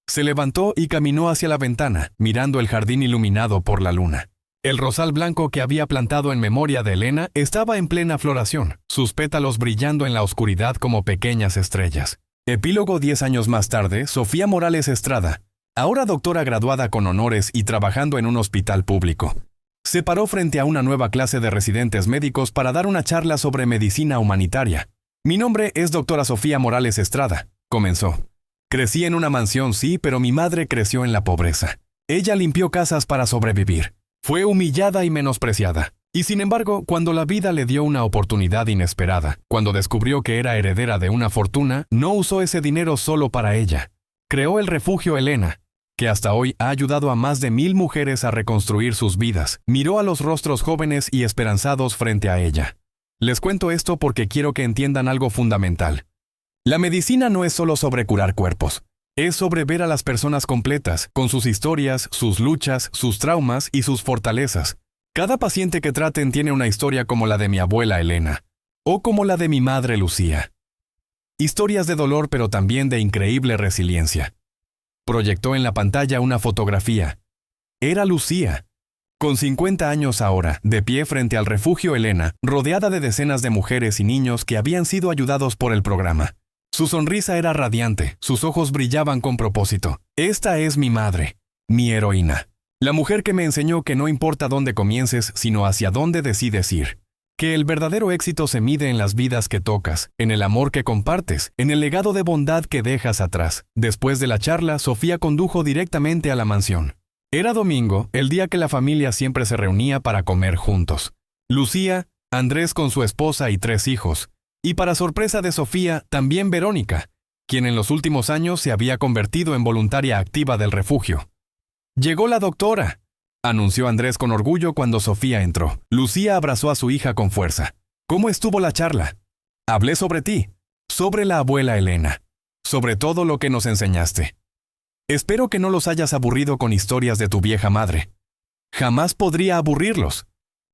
Se levantó y caminó hacia la ventana, mirando el jardín iluminado por la luna. El rosal blanco que había plantado en memoria de Elena estaba en plena floración, sus pétalos brillando en la oscuridad como pequeñas estrellas. Epílogo 10 años más tarde, Sofía Morales Estrada. ahora doctora graduada con honores y trabajando en un hospital público. Se paró frente a una nueva clase de residentes médicos para dar una charla sobre medicina humanitaria. Mi nombre es doctora Sofía Morales Estrada, comenzó. Crecí en una mansión, sí, pero mi madre creció en la pobreza. Ella limpió casas para sobrevivir. Fue humillada y menospreciada. Y sin embargo, cuando la vida le dio una oportunidad inesperada, cuando descubrió que era heredera de una fortuna, no usó ese dinero solo para ella. Creó el refugio Elena, que hasta hoy ha ayudado a más de 1000 mujeres a reconstruir sus vidas. Miró a los rostros jóvenes y esperanzados frente a ella. Les cuento esto porque quiero que entiendan algo fundamental. La medicina no es solo sobre curar cuerpos. Es sobre ver a las personas completas, con sus historias, sus luchas, sus traumas y sus fortalezas. Cada paciente que traten tiene una historia como la de mi abuela Elena, o como la de mi madre Lucía. Historias de dolor pero también de increíble resiliencia. Proyectó en la pantalla una fotografía. Era Lucía, con 50 años ahora, de pie frente al refugio Elena, rodeada de decenas de mujeres y niños que habían sido ayudados por el programa. Su sonrisa era radiante, sus ojos brillaban con propósito. Esta es mi madre, mi heroína. La mujer que me enseñó que no importa dónde comiences, sino hacia dónde decides ir. Que el verdadero éxito se mide en las vidas que tocas, en el amor que compartes, en el legado de bondad que dejas atrás. Después de la charla, Sofía condujo directamente a la mansión. Era domingo, el día que la familia siempre se reunía para comer juntos. Lucía, Andrés con su esposa y 3 hijos. Y para sorpresa de Sofía, también Verónica, quien en los últimos años se había convertido en voluntaria activa del refugio. «Llegó la doctora», anunció Andrés con orgullo cuando Sofía entró. Lucía abrazó a su hija con fuerza. «¿Cómo estuvo la charla?» «Hablé sobre ti, sobre la abuela Elena, sobre todo lo que nos enseñaste. Espero que no los hayas aburrido con historias de tu vieja madre. Jamás podría aburrirlos.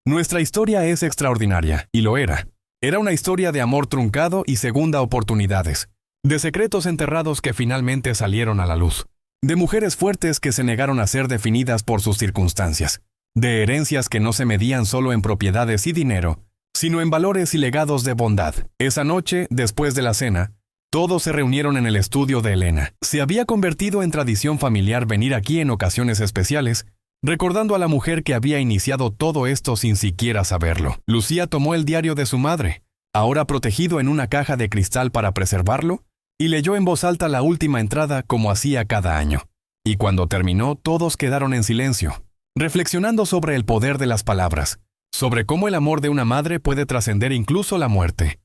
Nuestra historia es extraordinaria, y lo era. Era una historia de amor truncado y segunda oportunidades, de secretos enterrados que finalmente salieron a la luz, de mujeres fuertes que se negaron a ser definidas por sus circunstancias, de herencias que no se medían solo en propiedades y dinero, sino en valores y legados de bondad. Esa noche, después de la cena, todos se reunieron en el estudio de Elena. Se había convertido en tradición familiar venir aquí en ocasiones especiales, recordando a la mujer que había iniciado todo esto sin siquiera saberlo. Lucía tomó el diario de su madre, ahora protegido en una caja de cristal para preservarlo, y leyó en voz alta la última entrada como hacía cada año. Y cuando terminó, todos quedaron en silencio, reflexionando sobre el poder de las palabras, sobre cómo el amor de una madre puede trascender incluso la muerte.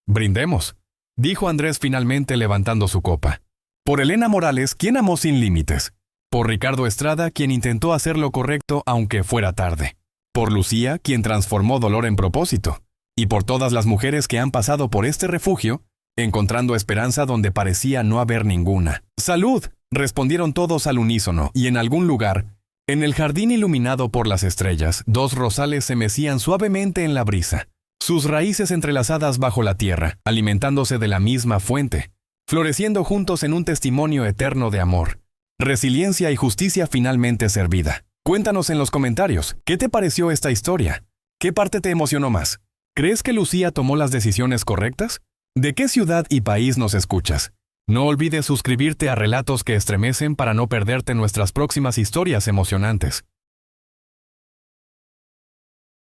«Brindemos», dijo Andrés finalmente levantando su copa. «Por Elena Morales, quien amó sin límites. Por Ricardo Estrada, quien intentó hacer lo correcto aunque fuera tarde. Por Lucía, quien transformó dolor en propósito. Y por todas las mujeres que han pasado por este refugio, encontrando esperanza donde parecía no haber ninguna». «¡Salud!», respondieron todos al unísono, y en algún lugar, en el jardín iluminado por las estrellas, 2 rosales se mecían suavemente en la brisa, sus raíces entrelazadas bajo la tierra, alimentándose de la misma fuente, floreciendo juntos en un testimonio eterno de amor, resiliencia y justicia finalmente servida. Cuéntanos en los comentarios, ¿qué te pareció esta historia? ¿Qué parte te emocionó más? ¿Crees que Lucía tomó las decisiones correctas? ¿De qué ciudad y país nos escuchas? No olvides suscribirte a Relatos que Estremecen para no perderte nuestras próximas historias emocionantes.